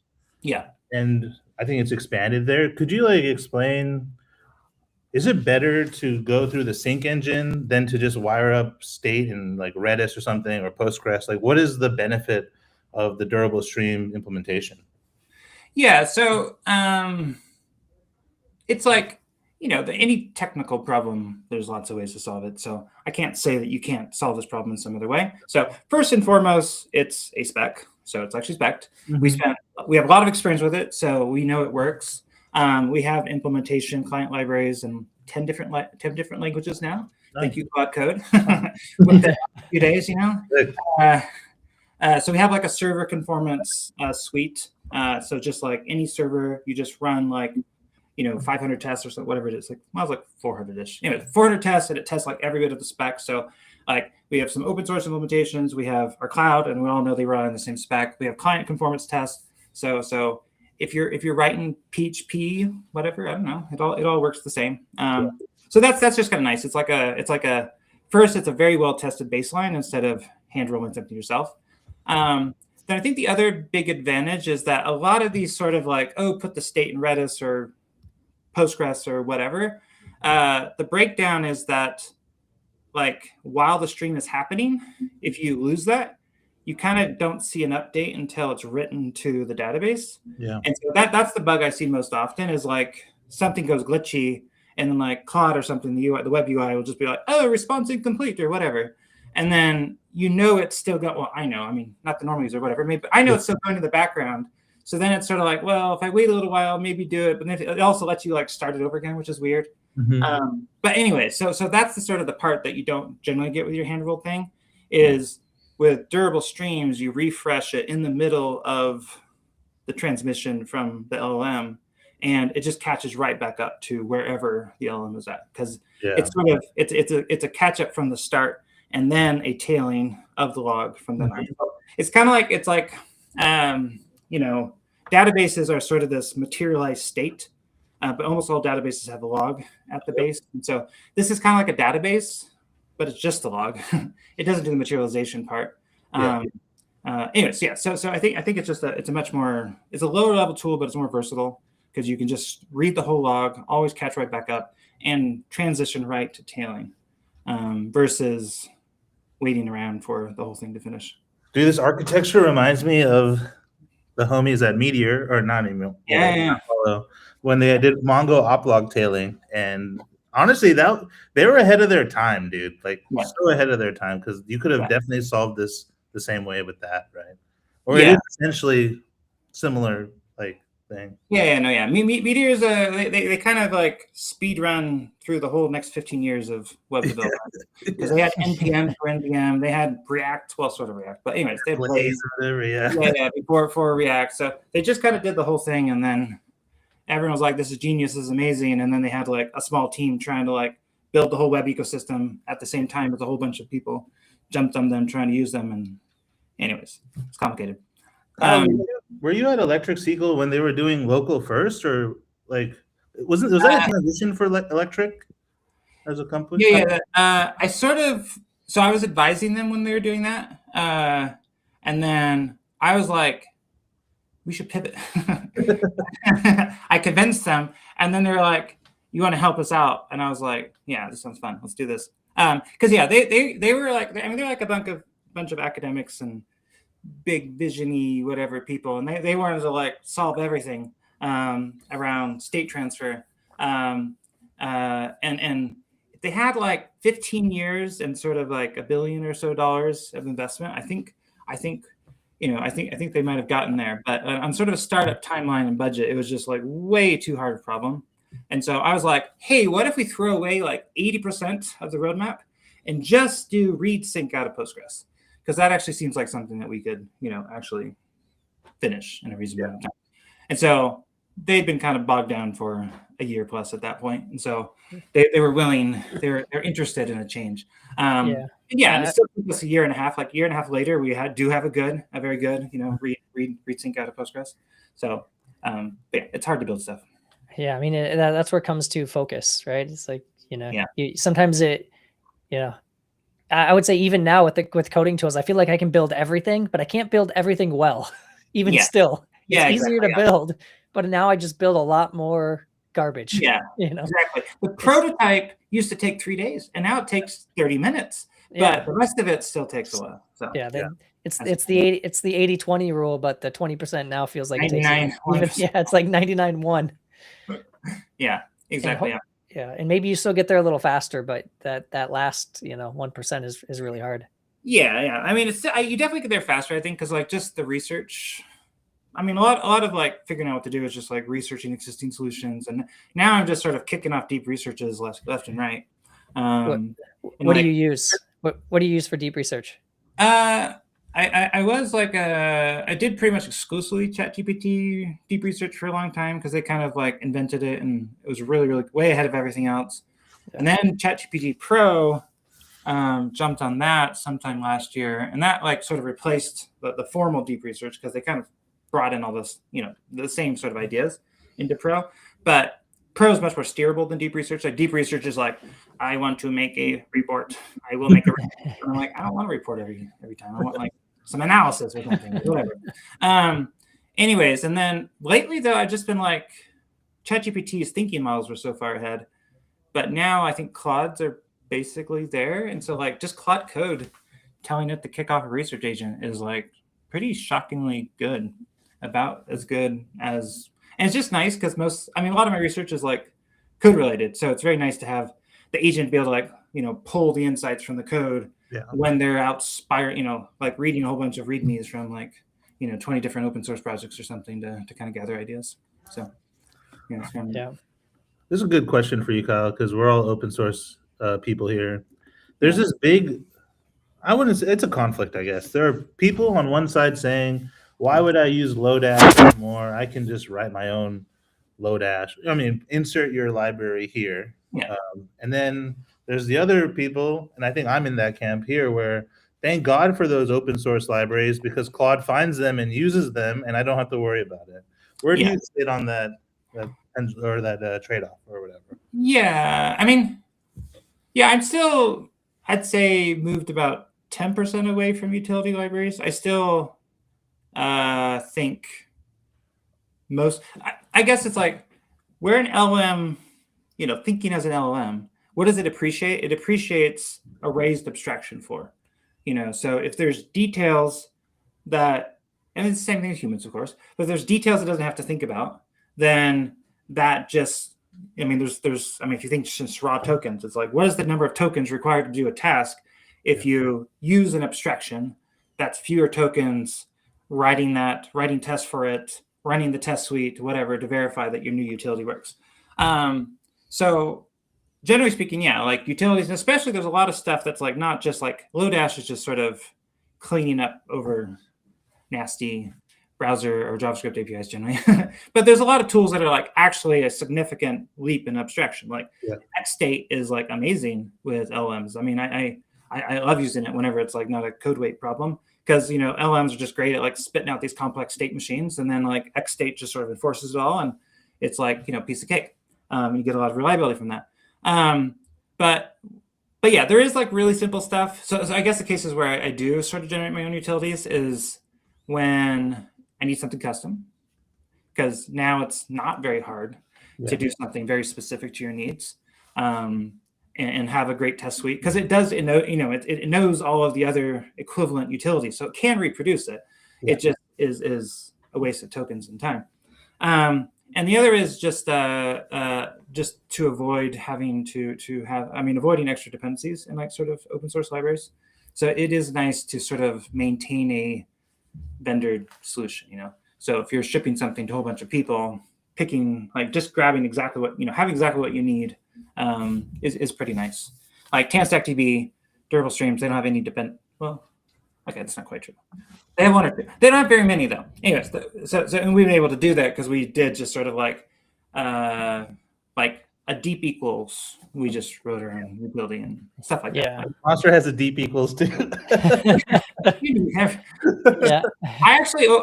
Yeah. And I think it's expanded there. Could you like explain, is it better to go through the sync engine than to just wire up state in like Redis or something or Postgres? Like what is the benefit of the durable stream implementation? Yeah, so it's like, any technical problem, there's lots of ways to solve it. So I can't say that you can't solve this problem in some other way. So first and foremost, it's a spec. So it's actually spec'd. Mm-hmm. We have a lot of experience with it, so we know it works. We have implementation client libraries in 10 different languages now. Nice. Thank you, Cloud Code. With a few days, So we have like a server conformance suite. So just like any server, you just run like 500 tests or so, whatever it is. Like, I was like 400-ish. Anyway, 400 tests, and it tests like every bit of the spec. So like we have some open source implementations. We have our cloud, and we all know they run on the same spec. We have client conformance tests. So if you're writing PHP, whatever, I don't know, it all works the same. So that's just kind of nice. It's like a first, it's a very well tested baseline instead of hand rolling something yourself. Then I think the other big advantage is that a lot of these sort of like, put the state in Redis or Postgres or whatever. The breakdown is that like while the stream is happening, if you lose that, you kind of don't see an update until it's written to the database. Yeah. And so that's the bug I see most often is like something goes glitchy and then like Claude or something, the web UI will just be like, response incomplete or whatever. And then it's still got, not the normal user or whatever, but I know it's still going in the background So then it's sort of like, well, if I wait a little while, maybe do it. But then it also lets you like start it over again, which is weird. But anyway, so that's the sort of the part that you don't generally get with your hand ruled thing is with durable streams, you refresh it in the middle of the transmission from the LLM, and it just catches right back up to wherever the LLM is at, because it's sort of it's a catch up from the start and then a tailing of the log from then on. It's kind of like you know, databases are sort of this materialized state, but almost all databases have a log at the base, and so this is kind of like a database, but it's just a log. It doesn't do the materialization part. Anyways, yeah. So I think it's just it's a lower level tool, but it's more versatile because you can just read the whole log, always catch right back up, and transition right to tailing, versus waiting around for the whole thing to finish. Dude, this architecture reminds me of the homies at Meteor, or not anymore. When they did Mongo oplog tailing, and honestly, they were ahead of their time, dude. Like so ahead of their time, because you could have definitely solved this the same way with that, right? Or it is essentially similar like thing. Meteor's they kind of like speed run through the whole next 15 years of web development because they had NPM for NPM, they had React, well, sort of React, but anyways, they had Blaze before React. So they just kind of did the whole thing, and then everyone was like, "This is genius, this is amazing," and then they had like a small team trying to like build the whole web ecosystem at the same time as a whole bunch of people jumped on them trying to use them, and anyways, it's complicated. Were you at ElectricSQL when they were doing local first, or like was that a transition for Electric as a company? I was advising them when they were doing that, and then I was like, we should pivot. I convinced them, and then they were like, you want to help us out? And I was like, yeah, this sounds fun, let's do this. Because they were like, I mean, they're like a bunch of academics and big visiony whatever people, and they wanted to like solve everything around state transfer, and they had like 15 years and sort of like $1 billion or so of investment. I think they might have gotten there, but on sort of a startup timeline and budget, it was just like way too hard a problem. And so I was like, hey, what if we throw away like 80% of the roadmap and just do read sync out of Postgres? Because that actually seems like something that we could, actually finish in a reasonable amount of time. And so they'd been kind of bogged down for a year plus at that point. And so they were willing, they're interested in a change. And it still took us a year and a half. Like a year and a half later, we do have a very good, read sync out of Postgres. So it's hard to build stuff. Yeah, I mean, that's where it comes to focus, right? It's like, sometimes I would say even now with coding tools, I feel like I can build everything, but I can't build everything well, even still. It's easier to build, but now I just build a lot more garbage. Yeah, exactly. The prototype used to take 3 days, and now it takes 30 minutes, but the rest of it still takes a while. So it's the 80-20 rule, but the 20% now feels like 99. It's like 99-1. Yeah, exactly. And maybe you still get there a little faster, but that last 1% is really hard. Yeah. I mean, you definitely get there faster, I think, because like just the research. I mean, a lot of like figuring out what to do is just like researching existing solutions, and now I'm just sort of kicking off deep researches left and right. What do you use? What do you use for deep research? I was like I did pretty much exclusively ChatGPT deep research for a long time because they kind of like invented it, and it was really, really way ahead of everything else. And then ChatGPT Pro jumped on that sometime last year, and that like sort of replaced the formal deep research because they kind of brought in all this, the same sort of ideas into Pro. But Pro is much more steerable than deep research. Like deep research is like, I want to make a report. I will make a report. And I'm like, I don't want a report every time. I want like some analysis or something, whatever. Anyways, and then lately though, I've just been like, ChatGPT's thinking models were so far ahead, but now I think Claude's are basically there. And so like just Claude code telling it to kick off a research agent is like pretty shockingly good, about as good as, and it's just nice because a lot of my research is like code related. So it's very nice to have the agent be able to like, pull the insights from the code when they're out like reading a whole bunch of readmes from like, 20 different open source projects or something to kind of gather ideas. So it's kind of, Yeah. This is a good question for you, Kyle, because we're all open source people here. There's this big, I wouldn't say it's a conflict, I guess. There are people on one side saying, why would I use Lodash anymore? I can just write my own Lodash. I mean, insert your library here. Yeah. And then there's the other people, and I think I'm in that camp here, where thank God for those open source libraries because Claude finds them and uses them, and I don't have to worry about it. Where do you sit on that trade-off or whatever? Yeah, I mean, yeah, I'm still, I'd say, moved about 10% away from utility libraries. I still think I guess it's like, where an LLM, thinking as an LLM, what does it appreciate? It appreciates a raised abstraction for, so if there's details that, and it's the same thing as humans, of course, but if there's details it doesn't have to think about, then that just, if you think just raw tokens, it's like, what is the number of tokens required to do a task? If you use an abstraction, that's fewer tokens writing tests for it, running the test suite, whatever, to verify that your new utility works. So generally speaking, like utilities, and especially there's a lot of stuff that's like not just like Lodash is just sort of cleaning up over nasty browser or JavaScript APIs generally. But there's a lot of tools that are like actually a significant leap in abstraction. Like XState is like amazing with LLMs. I mean, I love using it whenever it's like not a code weight problem, because LLMs are just great at like spitting out these complex state machines, and then like XState just sort of enforces it all, and it's like piece of cake. You get a lot of reliability from that. But yeah, there is like really simple stuff. So I guess the cases where I do sort of generate my own utilities is when I need something custom, because now it's not very hard to do something very specific to your needs. And have a great test suite, because it does, it knows all of the other equivalent utilities, so it can reproduce it. It just is a waste of tokens and time. And the other is just to avoid having to have, avoiding extra dependencies in like sort of open source libraries. So it is nice to sort of maintain a vendor solution, So if you're shipping something to a whole bunch of people, picking, like just grabbing exactly what, having exactly what you need is pretty nice. Like TanStackDB, durable streams, they don't have any well, okay, that's not quite true. They have one or two. They don't have very many though. Anyways, so and we've been able to do that because we did just sort of like a deep equals. We just wrote our own rebuilding and stuff like that. Mastra has a deep equals too.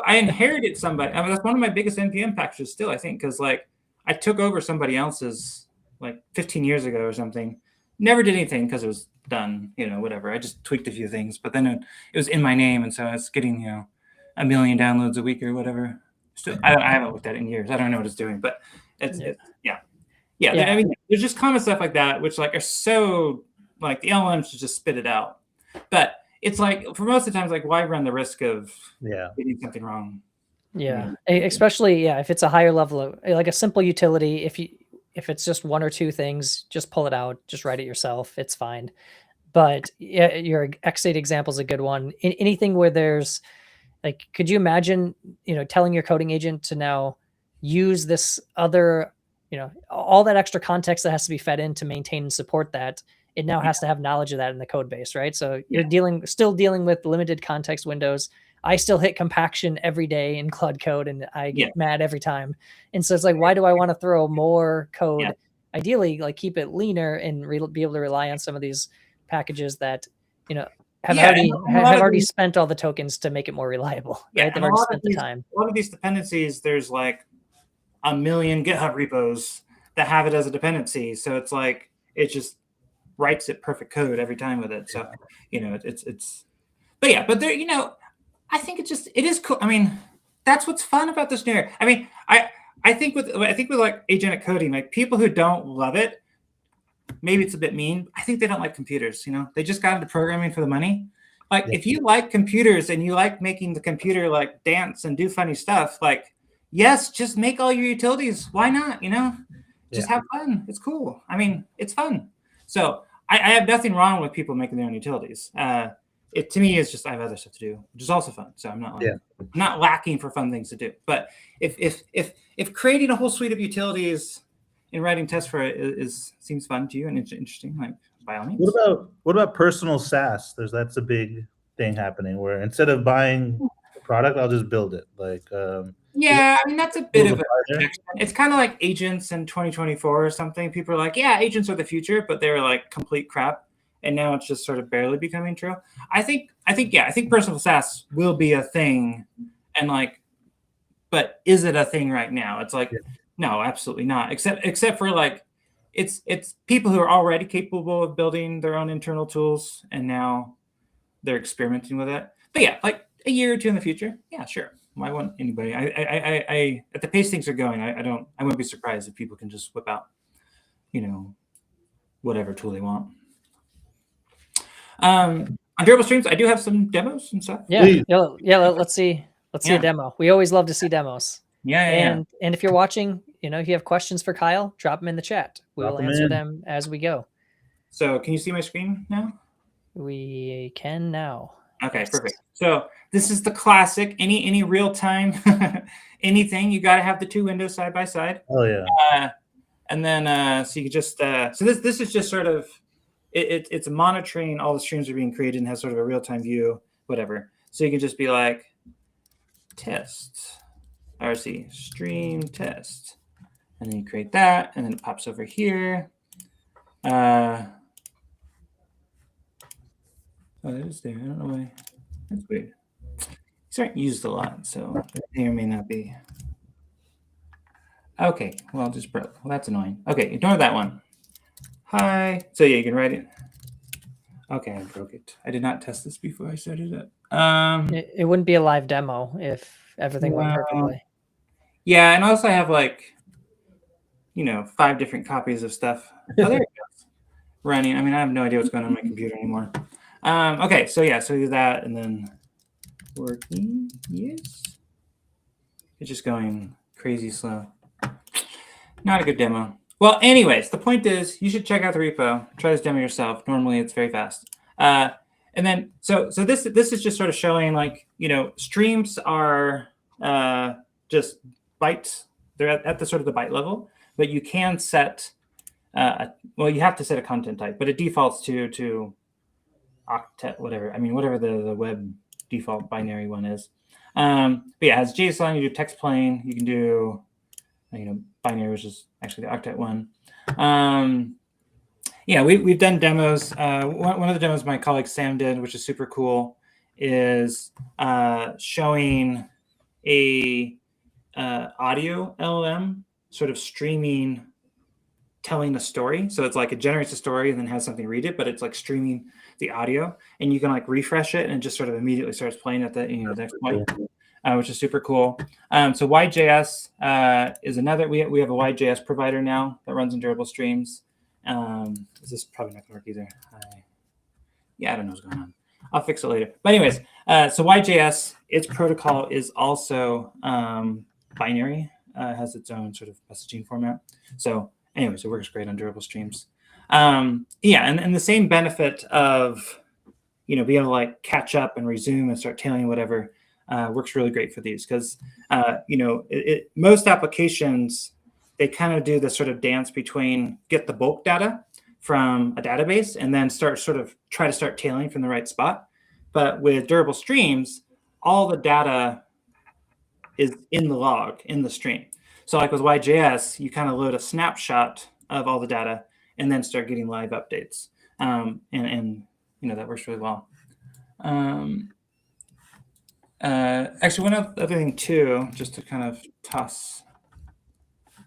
I inherited somebody. That's one of my biggest NPM packages still, I think, because like I took over somebody else's like 15 years ago or something. Never did anything because it was done, whatever. I just tweaked a few things, but then it was in my name, and so it's getting 1 million downloads a week or whatever. Still, I haven't looked at it in years. I don't know what it's doing, but it's there's just common stuff like that, which like are so like the LLMs should just spit it out. But it's like for most of the times, like why run the risk of getting something wrong? Especially if it's a higher level of like a simple utility. If it's just one or two things, just pull it out, just write it yourself. It's fine. But your XState example is a good one. Anything where there's like, could you imagine, telling your coding agent to now use this other, all that extra context that has to be fed in to maintain and support that, it now has to have knowledge of that in the code base, right? So you're still dealing with limited context windows. I still hit compaction every day in Claude Code, and I get mad every time. And so it's like, why do I want to throw more code? Ideally, like keep it leaner and be able to rely on some of these packages that, have already spent all the tokens to make it more reliable. Right? They've already spent the time. A lot of these dependencies, there's like 1 million GitHub repos that have it as a dependency. So it's like, it just writes it perfect code every time with it. So, but there, I think it is cool. I mean, that's what's fun about this new era. I mean, I think with like agentic coding, like people who don't love it, maybe it's a bit mean. I think they don't like computers. They just got into programming for the money. Like if you like computers and you like making the computer like dance and do funny stuff, like yes, just make all your utilities. Why not? Just have fun. It's cool. I mean, it's fun. So I have nothing wrong with people making their own utilities. it to me is just I have other stuff to do, which is also fun. So I'm not I'm not lacking for fun things to do. But if creating a whole suite of utilities and writing tests for it seems fun to you and interesting, like by all means. What about personal SaaS? That's a big thing happening where instead of buying the product, I'll just build it. Like yeah, I mean that's a bit of a projection. It's kind of like agents in 2024 or something. People are like, yeah, agents are the future, but they were like complete crap. And now it's just sort of barely becoming true. I think personal SaaS will be a thing, and like, but is it a thing right now? It's like, no, absolutely not. Except for like, it's people who are already capable of building their own internal tools, and now they're experimenting with it. But yeah, like a year or two in the future, yeah, sure. Why wouldn't anybody? I at the pace things are going, I wouldn't be surprised if people can just whip out, whatever tool they want. On durable streams, I do have some demos and stuff. Yeah. Let's see a demo. We always love to see demos. And if you're watching, if you have questions for Kyle, drop them in the chat. We'll answer them as we go. So can you see my screen now? We can now. Okay, perfect. So this is the classic. Any real time, anything, you got to have the two windows side by side. Oh yeah. And then so you can just so this is just sort of. It's monitoring all the streams are being created and has sort of a real-time view, whatever. So you can just be like, test, RC, stream test. And then you create that, and then it pops over here. Oh, that is there. I don't know why. That's weird. These aren't used a lot, so it may or may not be. Okay, well, it just broke. Well, that's annoying. Okay, ignore that one. Hi. So yeah, you can write it. Okay, I broke it. I did not test this before I started it. It wouldn't be a live demo if everything went perfectly. Yeah, and also I have like, 5 different copies of stuff. Oh, there it goes. Running. I mean, I have no idea what's going on my computer anymore. Okay, so yeah, so do that and then working. Yes. It's just going crazy slow. Not a good demo. Well, anyways, the point is you should check out the repo. Try this demo yourself. Normally, it's very fast. And then, so this is just sort of showing like, streams are just bytes. They're at the sort of the byte level, but you can set, you have to set a content type, but it defaults to octet, whatever. I mean, whatever the web default binary one is. But yeah, it has JSON. You do text plain. You can do, binary, which is actually the octet one. Yeah, we've done demos. One of the demos my colleague Sam did, which is super cool, is showing a audio LLM sort of streaming, telling a story. So it's like it generates a story and then has something read it, but it's like streaming the audio, and you can like refresh it and it just sort of immediately starts playing at the the next point. Which is super cool. So YJS is another. We have a YJS provider now that runs in durable streams. This is probably not going to work either. I don't know what's going on. I'll fix it later. But anyways, so YJS, its protocol is also binary. Has its own sort of messaging format. So anyways, it works great on durable streams. And the same benefit of being able to like catch up and resume and start tailing whatever. Works really great for these because, most applications, they kind of do this sort of dance between get the bulk data from a database and then try to start tailing from the right spot. But with durable streams, all the data is in the log, in the stream. So like with YJS, you kind of load a snapshot of all the data and then start getting live updates. And that works really well. Actually, one other thing too, just to kind of toss.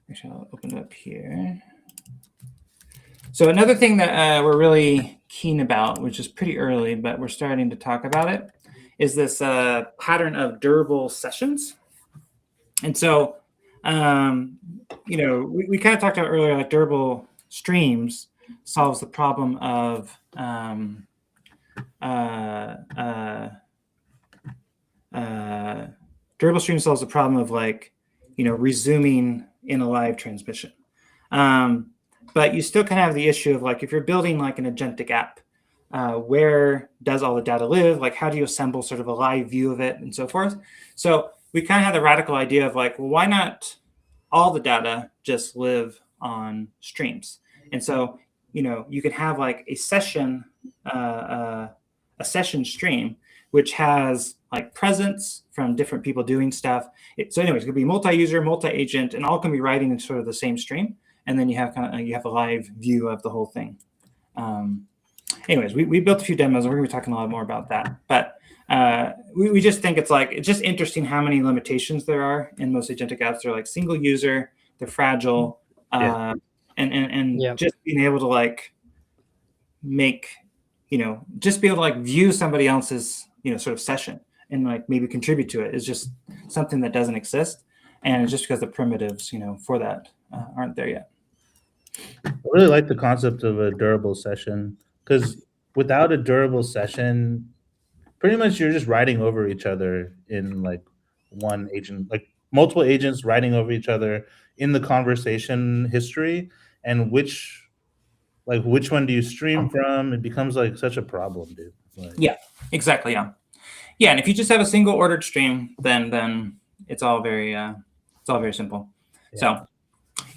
Actually, I'll open it up here. So another thing that we're really keen about, which is pretty early, but we're starting to talk about it, is this pattern of durable sessions. And so, we kind of talked about earlier, like durable streams solves the problem of durable stream solves the problem of resuming in a live transmission. But you still kind of have the issue of if you're building like an agentic app, where does all the data live? Like, how do you assemble sort of a live view of it and so forth? So we kind of had the radical idea of like, well, why not all the data just live on streams? And so, you can have like a session stream, which has like presence from different people doing stuff. So anyways, it could be multi-user, multi-agent, and all can be writing in sort of the same stream. And then you have a live view of the whole thing. Anyways, we built a few demos, and we're going to be talking a lot more about that. But we just think it's just interesting how many limitations there are in most agentic apps. They're like single user, they're fragile, and just being able to like make, just be able to like view somebody else's, sort of session and like maybe contribute to it is just something that doesn't exist. And it's just because the primitives, for that aren't there yet. I really like the concept of a durable session, because without a durable session, pretty much you're just writing over each other in like one agent, like multiple agents writing over each other in the conversation history. And which one do you stream from? It becomes like such a problem, dude. Like, yeah, exactly. Yeah. And if you just have a single ordered stream, then it's all very simple.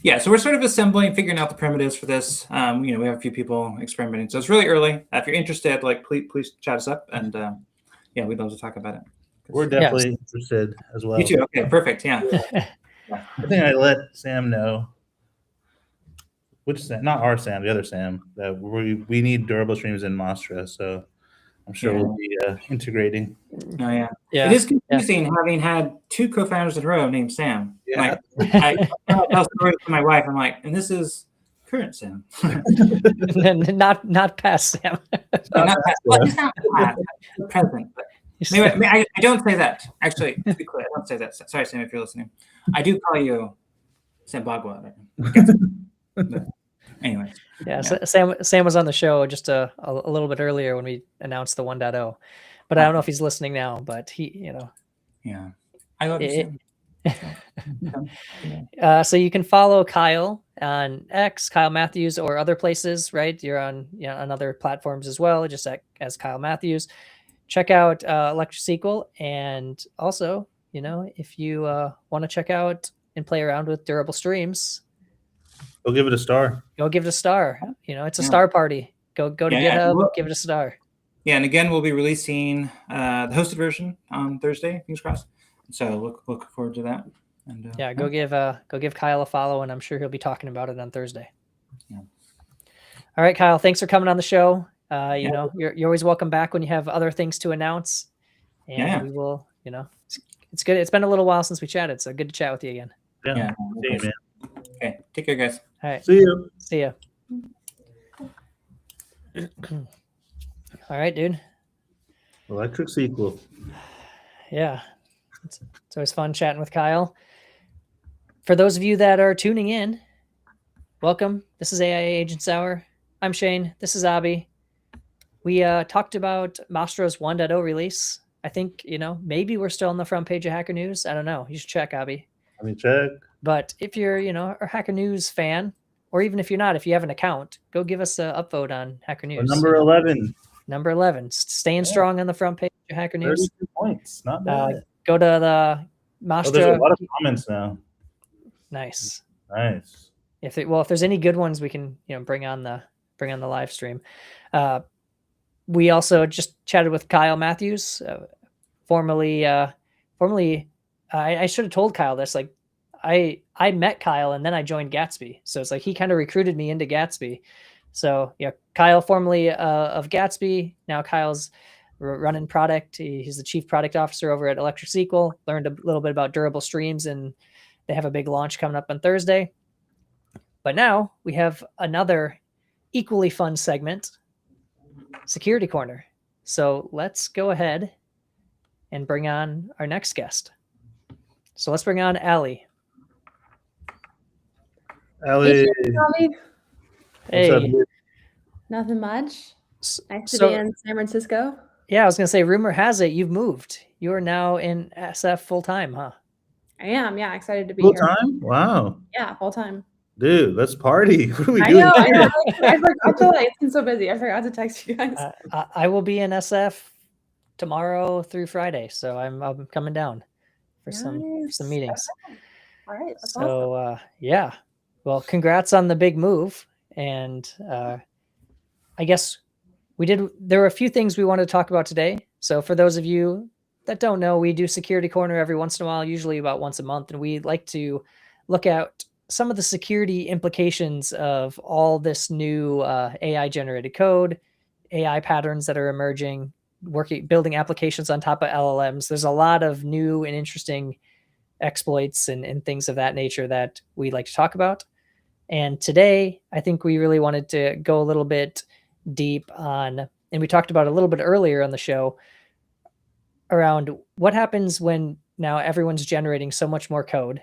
Yeah. So we're sort of assembling, figuring out the primitives for this. We have a few people experimenting, so it's really early. If you're interested, like please chat us up, and we'd love to talk about it. We're definitely interested as well. You too. Okay, perfect. Yeah. I think I let Sam know. Which Sam? Not our Sam, the other Sam. That we need durable streams in Mastra, so I'm sure we'll be integrating. Oh yeah. It is confusing having had two co-founders in a row named Sam. Yeah. Like, I tell stories to my wife. I'm like, and this is current Sam. not past Sam. Not past. Well, it's not past. It's present. But anyway, I don't say that. Actually, to be clear, I don't say that. Sorry, Sam, if you're listening. I do call you Sam Bagua. Anyway. Yeah, so Sam was on the show just a little bit earlier when we announced the 1.0, but I don't know if he's listening now. But he, Yeah, I love you, Sam. So you can follow Kyle on X, Kyle Matthews, or other places, right? You're on on other platforms as well, just as Kyle Matthews. Check out ElectricSQL, and also, if you want to check out and play around with durable streams, go give it a star. Go give it a star. It's a star party. Go to GitHub, give it a star. Yeah, and again, we'll be releasing the hosted version on Thursday. Fingers crossed. So look forward to that. And go give Kyle a follow, and I'm sure he'll be talking about it on Thursday. Yeah. All right, Kyle. Thanks for coming on the show. You're always welcome back when you have other things to announce. And we will. It's good. It's been a little while since we chatted, so good to chat with you again. Yeah. See you, man. Okay. Take care, guys. All right. See you. See ya. All right, dude. ElectricSQL. Yeah. It's always fun chatting with Kyle. For those of you that are tuning in, welcome. This is AI Agents Hour. I'm Shane. This is Abby. We talked about Mastra's 1.0 release. I think, maybe we're still on the front page of Hacker News. I don't know. You should check, Abby. Let me check. But if you're, a Hacker News fan, or even if you're not, if you have an account, go give us a upvote on Hacker News. Number 11. Number 11. Staying strong on the front page of Hacker News. 32 points. Not bad. Go to the Mastra. There's a lot of comments now. Nice. If there's any good ones, we can bring on the live stream. We also just chatted with Kyle Matthews, formerly. I should have told Kyle this. Like, I met Kyle and then I joined Gatsby, so it's like he kind of recruited me into Gatsby. So Kyle, formerly of Gatsby, now Kyle's running product. He's the chief product officer over at ElectricSQL. Learned a little bit about durable streams, and they have a big launch coming up on Thursday. But now we have another equally fun segment, Security Corner. So let's go ahead and bring on our next guest. So let's bring on Allie. Allie. Hey. What's up, dude? Nothing much. Nice to be in San Francisco. Yeah, I was going to say, rumor has it you've moved. You are now in SF full time, huh? I am. Yeah, excited to be Full here. time? Wow. Yeah, full time. Dude, let's party. What are we I doing know. I here? know. I forgot to it's been so busy. I forgot to text you guys. I will be in SF tomorrow through Friday, so I'm coming down for some Nice. meetings. Okay. All right. That's awesome. So yeah, well, congrats on the big move, and I guess there were a few things we wanted to talk about today. So for those of you that don't know, we do Security Corner every once in a while, usually about once a month, and we like to look at some of the security implications of all this new AI generated code, AI patterns that are emerging, building applications on top of LLMs. There's a lot of new and interesting exploits and things of that nature that we like to talk about. And today, I think we really wanted to go a little bit deep on, and we talked about a little bit earlier on the show, around what happens when now everyone's generating so much more code,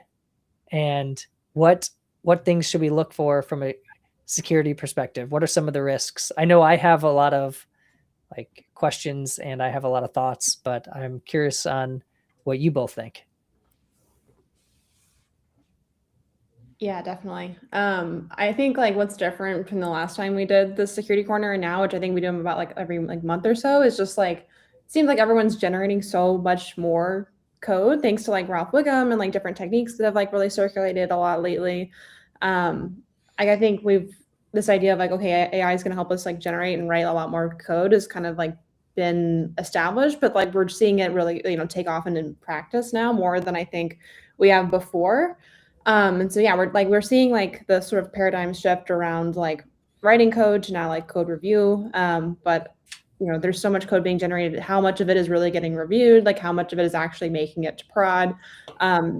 and what things should we look for from a security perspective? What are some of the risks? I know I have a lot of like questions and I have a lot of thoughts, but I'm curious on what you both think. Yeah, definitely. I think like what's different from the last time we did the security corner and now, which I think we do them about like every like month or so, is just like it seems like everyone's generating so much more code thanks to like Ralph Wiggum and like different techniques that have like really circulated a lot lately. I think this idea of like, okay, AI is going to help us like generate and write a lot more code is kind of like been established, but like we're seeing it really, take off and in practice now more than I think we have before. And so yeah, we're seeing like the sort of paradigm shift around like writing code to now like code review. But there's so much code being generated. How much of it is really getting reviewed? Like how much of it is actually making it to prod?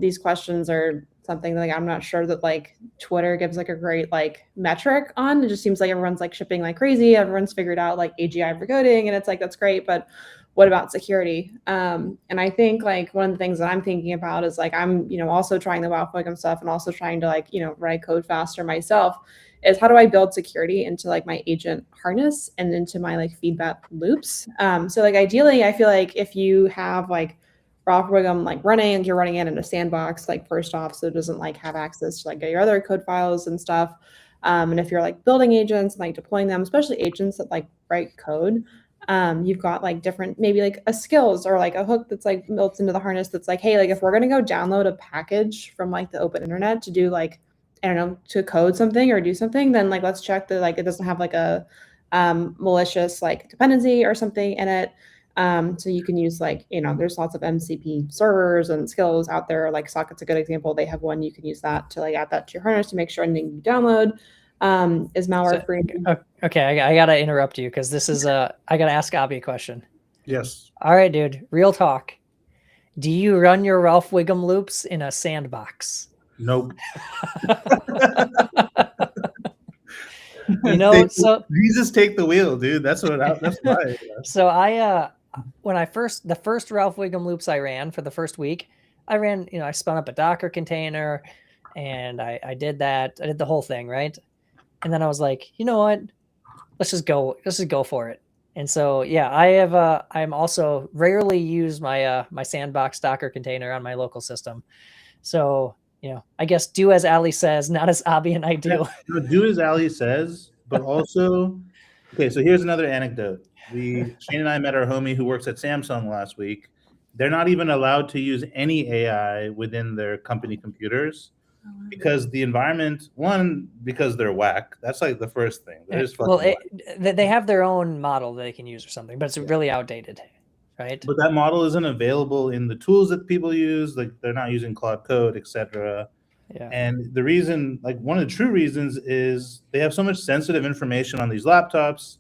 These questions are something that, like I'm not sure that like Twitter gives like a great like metric on. It just seems like everyone's like shipping like crazy. Everyone's figured out like AGI for coding, and it's like that's great, but what about security? And I think like one of the things that I'm thinking about is like I'm also trying the Ralph Wiggum stuff and also trying to like write code faster myself, is how do I build security into like my agent harness and into my like feedback loops. So like ideally, I feel like if you have like Ralph Wiggum like running, you're running it in a sandbox, like first off, so it doesn't like have access to like your other code files and stuff. And if you're like building agents and like deploying them, especially agents that like write code, you've got like different, maybe like a skills or like a hook that's like built into the harness that's like, hey, like if we're going to go download a package from like the open internet to do like, I don't know, to code something or do something, then like let's check that like it doesn't have like a malicious like dependency or something in it. So you can use like, there's lots of MCP servers and skills out there. Like Socket's a good example. They have one, you can use that to like add that to your harness to make sure anything you download is malware free. Okay, I gotta interrupt you because this is I gotta ask Abby a question. Yes. All right, dude. Real talk. Do you run your Ralph Wiggum loops in a sandbox? Nope. So Jesus take the wheel, dude. That's why. So when the first Ralph Wiggum loops I ran for the first week, I ran, I spun up a Docker container and I did that. I did the whole thing, right? And then I was like, you know what? Let's just go for it. And so, yeah, I'm also rarely use my my sandbox Docker container on my local system. So, I guess do as Allie says, not as Abby and I do. Yeah, do as Allie says, but also, okay, so here's another anecdote. Shane and I met our homie who works at Samsung last week. They're not even allowed to use any AI within their company computers because the environment, because they're whack. That's like the first thing. They have their own model that they can use or something, but it's really outdated, right? But that model isn't available in the tools that people use. Like they're not using Claude Code, etc. Yeah. And the reason, like one of the true reasons, is they have so much sensitive information on these laptops.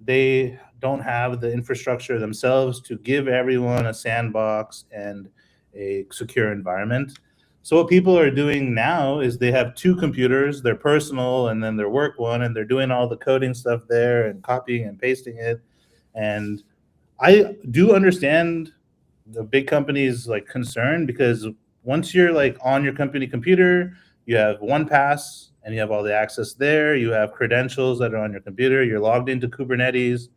They don't have the infrastructure themselves to give everyone a sandbox and a secure environment. So what people are doing now is they have two computers, their personal and then their work one, and they're doing all the coding stuff there and copying and pasting it. And I do understand the big companies like concern, because once you're like on your company computer, you have one pass and you have all the access there. You have credentials that are on your computer. You're logged into Kubernetes.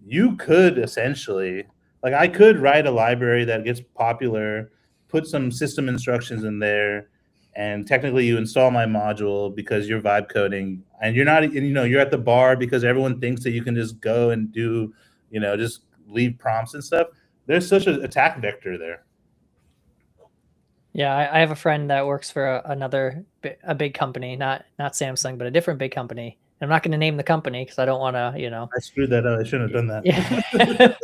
You could essentially, like I could write a library that gets popular, put some system instructions in there, and technically you install my module because you're vibe coding, and you're not, you're at the bar because everyone thinks that you can just go and do, just leave prompts and stuff. There's such an attack vector there. Yeah, I have a friend that works for a big company, not Samsung, but a different big company. I'm not going to name the company because I don't want to, I screwed that up. I shouldn't have done that.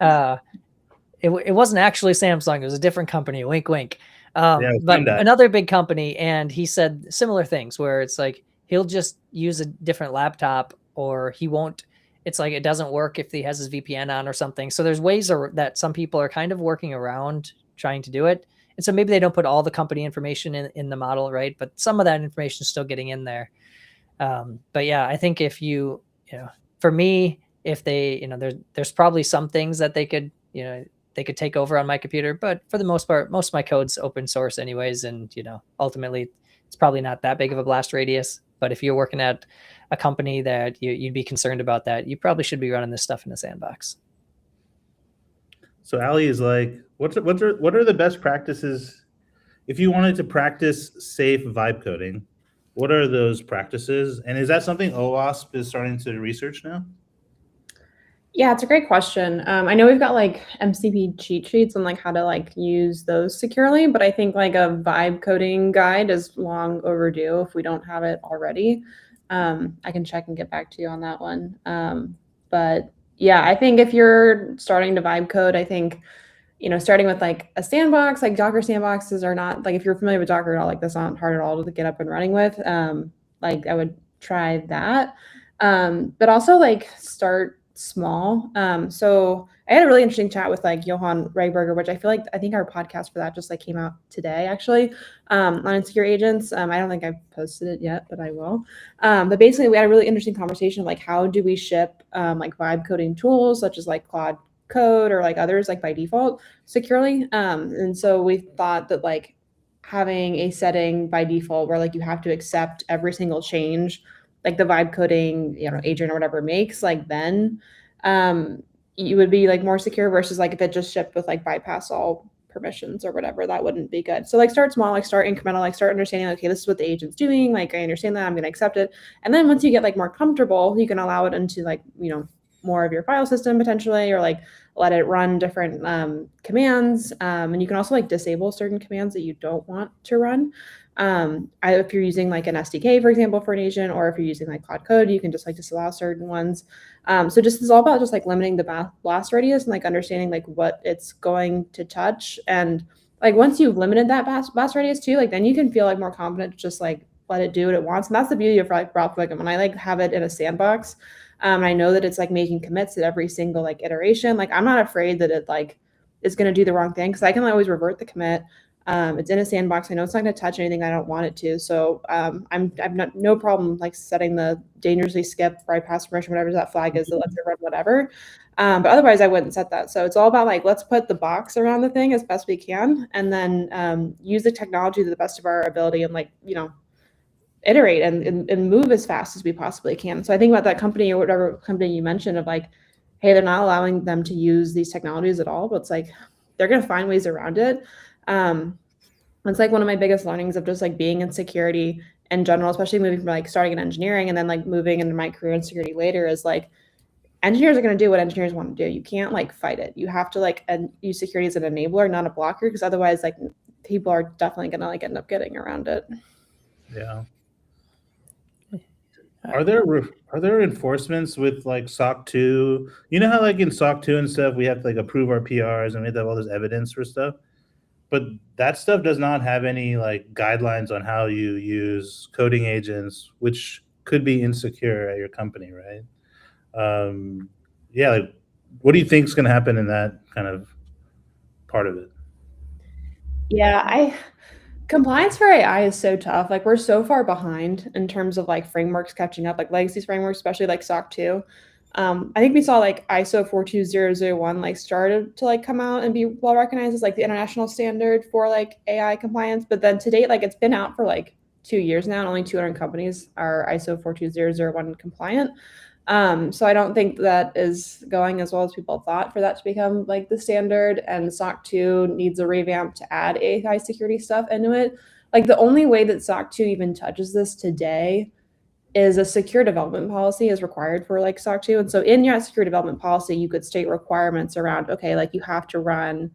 Yeah. It wasn't actually Samsung. It was a different company. Wink, wink. Yeah, but another big company, and he said similar things where it's like he'll just use a different laptop, or he won't. It's like it doesn't work if he has his VPN on or something. So there's ways that some people are kind of working around trying to do it. And so maybe they don't put all the company information in the model, right? But some of that information is still getting in there. But yeah, I think if for me, if they, there's probably some things that they could, they could take over on my computer, but for the most part, most of my code's open source anyways. And, ultimately it's probably not that big of a blast radius, but if you're working at a company that you'd be concerned about that, you probably should be running this stuff in a sandbox. So Allie is like, what are the best practices if you wanted to practice safe vibe coding? What are those practices? And is that something OWASP is starting to research now? Yeah, it's a great question. I know we've got like MCP cheat sheets on like how to like use those securely, but I think like a vibe coding guide is long overdue if we don't have it already. I can check and get back to you on that one. But yeah, I think if you're starting to vibe code, I think, starting with like a sandbox, like Docker sandboxes are not, like if you're familiar with Docker at all, like that's not hard at all to get up and running with. Like I would try that. But also like start small. So I had a really interesting chat with like Johan Regberger, which I think our podcast for that just like came out today actually, on insecure agents. I don't think I've posted it yet, but I will. But basically we had a really interesting conversation of like, how do we ship like vibe coding tools such as like Claude Code or like others like by default securely. And so we thought that like having a setting by default where like you have to accept every single change like the vibe coding, agent or whatever makes, like then you would be like more secure versus like if it just shipped with like bypass all permissions or whatever, that wouldn't be good. So like start small, like start incremental, like start understanding, okay, this is what the agent's doing. Like I understand that, I'm gonna accept it. And then once you get like more comfortable, you can allow it into like, more of your file system potentially, or like let it run different commands. And you can also like disable certain commands that you don't want to run. If you're using like an SDK, for example, for an agent, or if you're using like Claude Code, you can just like disallow certain ones. So just it's all about just like limiting the blast radius and like understanding like what it's going to touch. And like once you've limited that blast radius too, like then you can feel like more confident to just like let it do what it wants. And that's the beauty of like Rob, like when I like have it in a sandbox, I know that it's like making commits at every single like iteration. Like I'm not afraid that it like is going to do the wrong thing because I can always revert the commit. It's in a sandbox. I know it's not going to touch anything I don't want it to. So I've not no problem like setting the dangerously skip bypass permission, whatever that flag is that lets it run whatever. But otherwise I wouldn't set that. So it's all about like, let's put the box around the thing as best we can, and then use the technology to the best of our ability and like, iterate and move as fast as we possibly can. So I think about that company or whatever company you mentioned of like, hey, they're not allowing them to use these technologies at all, but it's like, they're going to find ways around it. It's like one of my biggest learnings of just like being in security in general, especially moving from like starting in engineering and then like moving into my career in security later, is like engineers are going to do what engineers want to do. You can't like fight it. You have to like use security as an enabler, not a blocker, because otherwise like people are definitely going to like end up getting around it. Yeah. Are there enforcements with like SOC 2? You know how like in SOC 2 and stuff, we have to like approve our PRs and we have to have all this evidence for stuff? But that stuff does not have any like guidelines on how you use coding agents, which could be insecure at your company, right? Yeah, like what do you think is going to happen in that kind of part of it? Yeah, compliance for AI is so tough. Like we're so far behind in terms of like frameworks catching up, like legacy frameworks, especially like SOC 2. I think we saw like ISO 42001 like started to like come out and be well recognized as like the international standard for like AI compliance. But then to date, like it's been out for like 2 years now, and only 200 companies are ISO 42001 compliant. So I don't think that is going as well as people thought for that to become like the standard. And SOC 2 needs a revamp to add AI security stuff into it. Like the only way that SOC 2 even touches this today is a secure development policy is required for like SOC 2. And so in your secure development policy, you could state requirements around, okay, like you have to run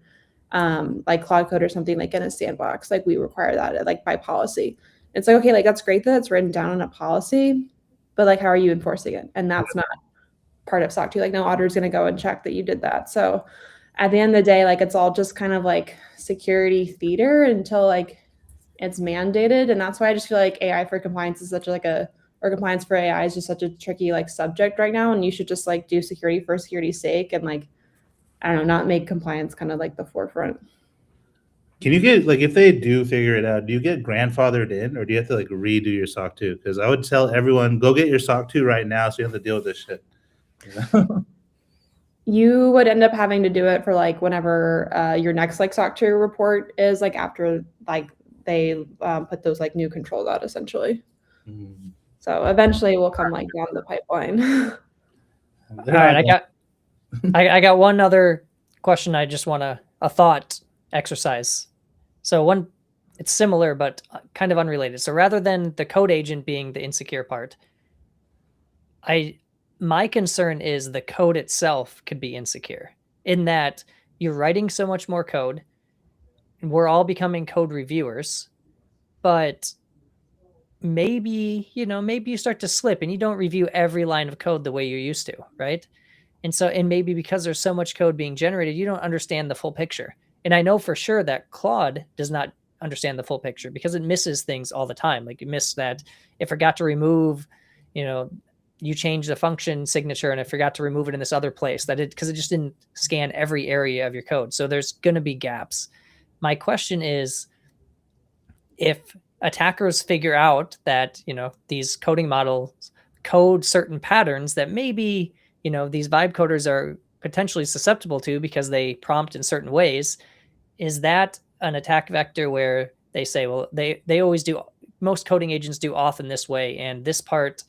like Cloud Code or something like in a sandbox. Like we require that like by policy. It's like, okay, like that's great that it's written down in a policy, but like how are you enforcing it? And that's not part of SOC 2. Like no auditor's going to go and check that you did that. So at the end of the day, like it's all just kind of like security theater until like it's mandated. And that's why I just feel like AI for compliance is such like or compliance for AI is just such a tricky like subject right now. And you should just like do security for security's sake and like, I don't know, not make compliance kind of like the forefront. Can you get, like, if they do figure it out, do you get grandfathered in, or do you have to like redo your SOC 2? Because I would tell everyone, go get your SOC 2 right now, so you have to deal with this shit. You would end up having to do it for like whenever your next like SOC 2 report is like after like they put those like new controls out essentially. Mm. So eventually we'll come like down the pipeline. All right, I got one other question. I just want a thought exercise. So one, it's similar but kind of unrelated. So rather than the code agent being the insecure part, my concern is the code itself could be insecure in that you're writing so much more code and we're all becoming code reviewers, but maybe you start to slip and you don't review every line of code the way you're used to, right? And maybe because there's so much code being generated, you don't understand the full picture. And I know for sure that Claude does not understand the full picture because it misses things all the time. Like you missed that it forgot to remove, you changed the function signature and it forgot to remove it in this other place because it just didn't scan every area of your code. So there's going to be gaps. My question is, if attackers figure out that, these coding models code certain patterns that maybe, these vibe coders are potentially susceptible to because they prompt in certain ways, is that an attack vector where they say, well, they always do, most coding agents do auth in this way, and this part,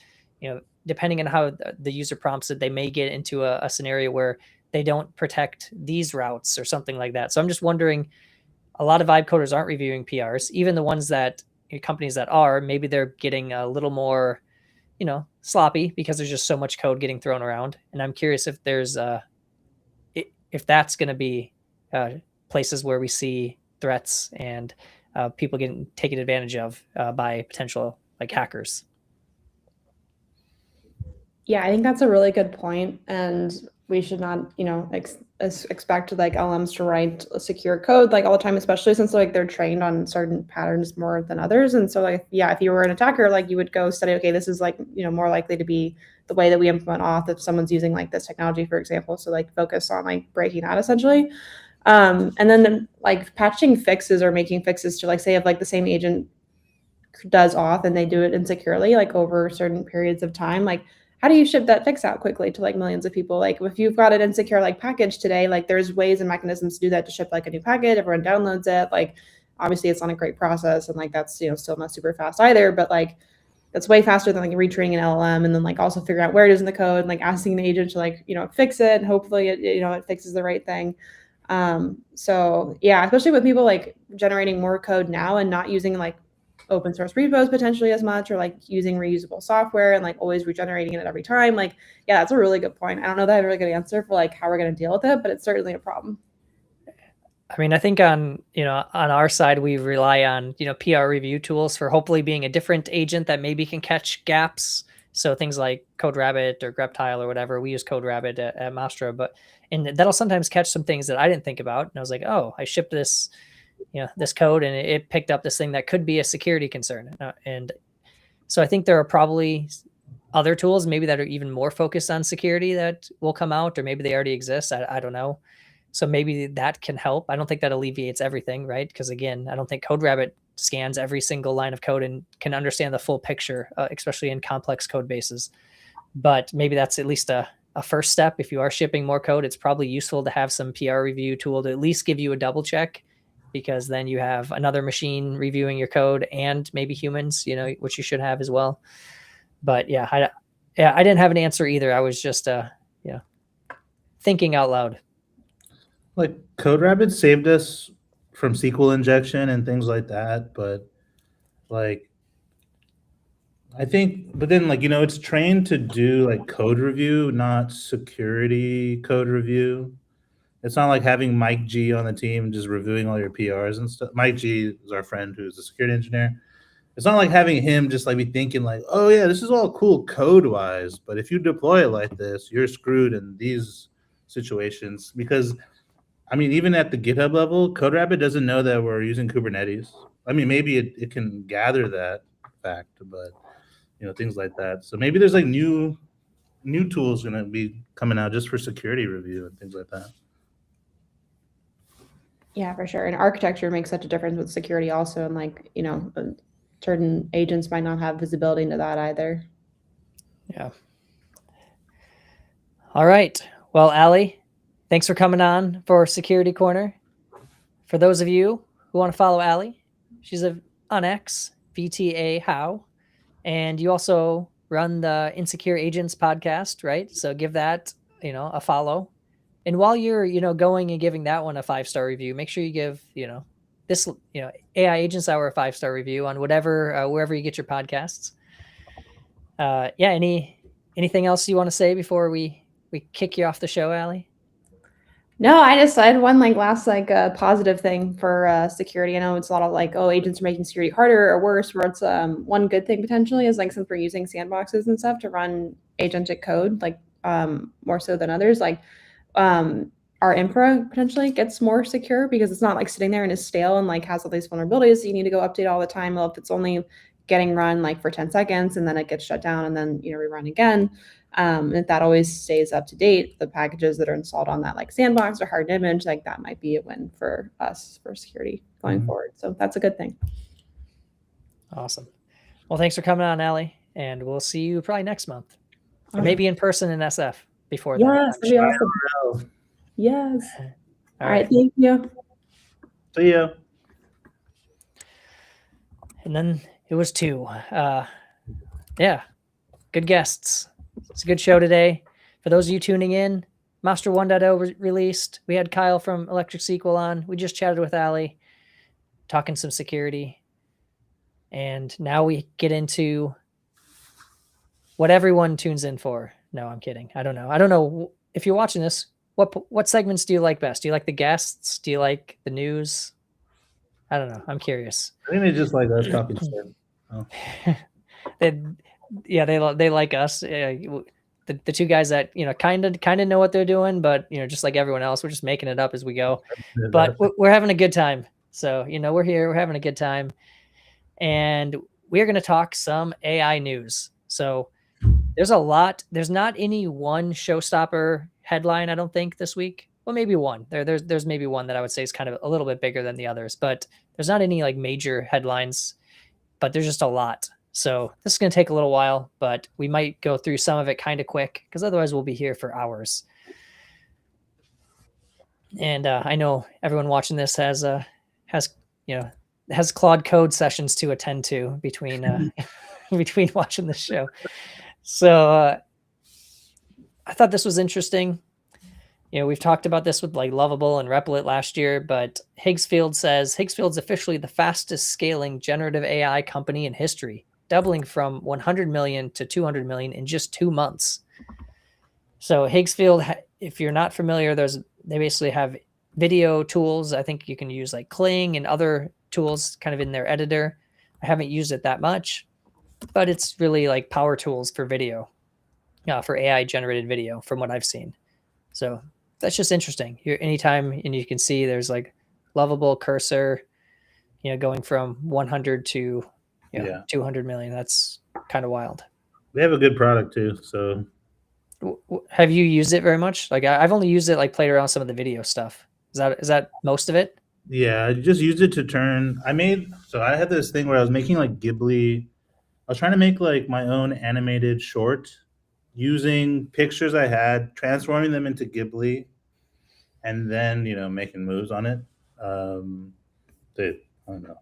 depending on how the user prompts it, they may get into a scenario where they don't protect these routes or something like that. So I'm just wondering, a lot of vibe coders aren't reviewing PRs, even the ones that companies that are, maybe they're getting a little more, sloppy because there's just so much code getting thrown around. And I'm curious if there's if that's going to be places where we see threats and people getting taken advantage of by potential like hackers. Yeah, I think that's a really good point, and we should not, expect like LMs to write secure code like all the time, especially since like they're trained on certain patterns more than others. And so like, yeah, if you were an attacker, like you would go study, okay, this is like, more likely to be the way that we implement auth if someone's using like this technology, for example. So like focus on like breaking that essentially. And then like patching fixes or making fixes to like say if like the same agent does auth and they do it insecurely like over certain periods of time, like how do you ship that fix out quickly to like millions of people? Like if you've got an insecure like package today, like there's ways and mechanisms to do that, to ship like a new package, everyone downloads it. Like obviously it's not a great process and like that's, still not super fast either, but like that's way faster than like retraining an LLM and then like also figuring out where it is in the code and like asking the agent to like, fix it, and hopefully it, it fixes the right thing. So yeah, especially with people like generating more code now and not using like open source repos potentially as much, or like using reusable software and like always regenerating it every time. Like, yeah, that's a really good point. I don't know that I have a really good answer for like how we're going to deal with it, but it's certainly a problem. I mean, I think on our side, we rely on, PR review tools for hopefully being a different agent that maybe can catch gaps. So things like CodeRabbit or greptile or whatever, we use CodeRabbit at Mastra, and that'll sometimes catch some things that I didn't think about. And I was like, oh, I shipped this, this code and it picked up this thing that could be a security concern. And so I think there are probably other tools maybe that are even more focused on security that will come out, or maybe they already exist. I don't know. So maybe that can help. I don't think that alleviates everything, right? Because again, I don't think CodeRabbit scans every single line of code and can understand the full picture, especially in complex code bases. But maybe that's at least a first step. If you are shipping more code, it's probably useful to have some PR review tool to at least give you a double check, because then you have another machine reviewing your code and maybe humans, which you should have as well. But yeah, Yeah, I didn't have an answer either. I was just thinking out loud. Like CodeRabbit saved us from SQL injection and things like that, but like I think, but then like it's trained to do like code review, not security code review. It's not like having Mike G on the team just reviewing all your PRs and stuff. Mike G is our friend who's a security engineer. It's not like having him just like be thinking like, oh yeah, this is all cool code wise, but if you deploy it like this, you're screwed in these situations. Because I mean, even at the GitHub level, CodeRabbit doesn't know that we're using Kubernetes. I mean, maybe it can gather that fact, but things like that. So maybe there's like new tools going to be coming out just for security review and things like that. Yeah, for sure. And architecture makes such a difference with security also. And like, certain agents might not have visibility into that either. Yeah. All right. Well, Allie, thanks for coming on for Security Corner. For those of you who want to follow Allie, she's on X, VTA How, and you also run the Insecure Agents podcast, right? So give that, a follow. And while you're, going and giving that one a 5-star review, make sure you give, this, AI Agents Hour a 5-star review on whatever, wherever you get your podcasts. Anything else you want to say before we kick you off the show, Allie? No, I had one last positive thing for security. I know it's a lot of agents are making security harder or worse. Where it's one good thing potentially is since we're using sandboxes and stuff to run agentic code, more so than others, our infra potentially gets more secure because it's not sitting there and is stale and has all these vulnerabilities. So you need to go update all the time. Well, if it's only getting run for 10 seconds and then it gets shut down and then rerun again. And if that always stays up to date, the packages that are installed on that sandbox or hardened image, that might be a win for us for security going forward. So that's a good thing. Awesome. Well, thanks for coming on, Allie, and we'll see you probably next month, or maybe in person in SF before that. Yes, that'd be awesome. Yes. All right. Thank you. See ya. And then it was 2. Yeah, good guests. It's a good show today. For those of you tuning in, Mastra 1.0 released. We had Kyle from ElectricSQL on. We just chatted with Allie, talking some security. And now we get into what everyone tunes in for. No, I'm kidding. I don't know. If you're watching this, what segments do you like best? Do you like the guests? Do you like the news? I don't know. I'm curious. I think they just like us talking shit. Oh. They like us. The 2 guys that kind of know what they're doing, but just like everyone else, we're just making it up as we go. But we're having a good time. So we're here. We're having a good time, and we're going to talk some AI news. So there's a lot. There's not any one showstopper headline, I don't think, this week. Well, maybe one. There's maybe one that I would say is kind of a little bit bigger than the others, but there's not any major headlines, but there's just a lot. So this is going to take a little while, but we might go through some of it kind of quick because otherwise we'll be here for hours. And I know everyone watching this has Claude Code sessions to attend to between between watching this show. So I thought this was interesting. We've talked about this with Lovable and Replit last year, but Higgsfield's officially the fastest scaling generative AI company in history, doubling from 100 million to 200 million in just 2 months. So Higgsfield, if you're not familiar, they basically have video tools. I think you can use Kling and other tools kind of in their editor. I haven't used it that much, but it's really power tools for video, for AI generated video from what I've seen. So that's just interesting. Anytime, and you can see there's Lovable cursor, going from 100 to 200 million. That's kind of wild. They have a good product too. So have you used it very much? I've only used it played around some of the video stuff. Is that most of it? Yeah, I just used it to turn. I had this thing where I was making Ghibli. I was trying to make my own animated short using pictures I had, transforming them into Ghibli, and then making moves on it. I don't know.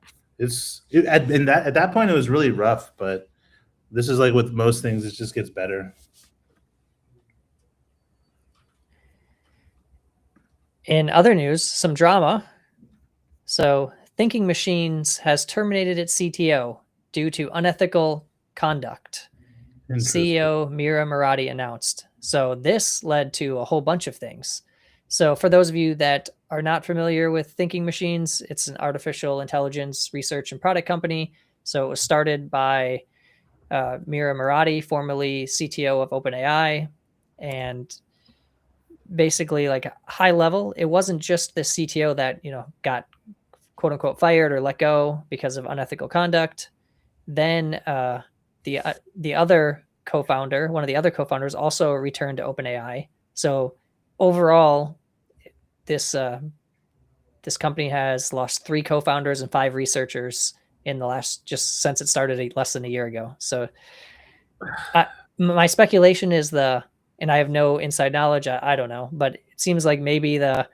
At that point it was really rough, but this is like with most things, it just gets better. In other news, some drama. So, Thinking Machines has terminated its CTO due to unethical conduct. CEO Mira Murati announced. So this led to a whole bunch of things. So for those of you that are not familiar with Thinking Machines, it's an artificial intelligence research and product company. So it was started by Mira Murati, formerly CTO of OpenAI, and basically, like, high level, it wasn't just the CTO that got quote unquote fired or let go because of unethical conduct. Then the other co-founder, one of the other co-founders, also returned to OpenAI. So overall, this company has lost 3 co-founders and 5 researchers in the last, just since it started less than a year ago. So my speculation is and I have no inside knowledge, I don't know, but it seems like maybe the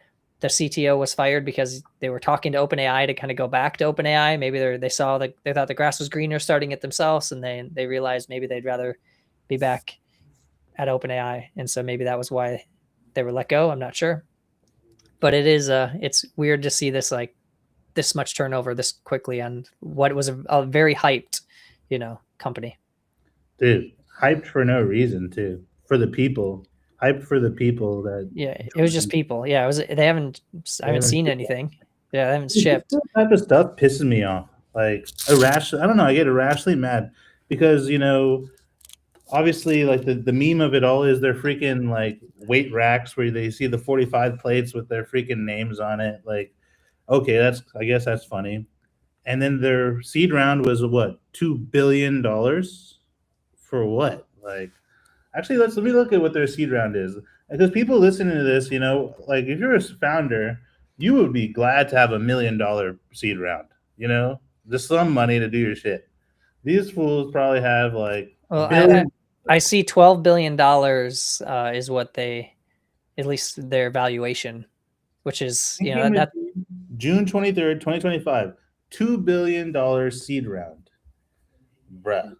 CTO was fired because they were talking to OpenAI to kind of go back to OpenAI. Maybe they saw that they thought the grass was greener starting it themselves, and they realized maybe they'd rather be back at OpenAI, and so maybe that was why they were let go. I'm not sure, but it's weird to see this much turnover this quickly on what was a very hyped, company. Dude, hyped for no reason too. For the people. Hyped for the people that. Yeah, it was just people. Yeah, I haven't seen anything. Yeah, they haven't shipped. That type of stuff pisses me off. Like irrational. I don't know. I get irrationally mad because obviously, like the meme of it all is their freaking like weight racks where they see the 45 plates with their freaking names on it. Like, okay, I guess that's funny. And then their seed round was what, $2 billion for what? Like, actually, let me look at what their seed round is, because people listening to this, like if you're a founder, you would be glad to have $1 million seed round. Just some money to do your shit. These fools probably have like. Well, I see $12 billion is what at least their valuation, which is that June 23rd, 2025, $2 billion seed round. Bruh.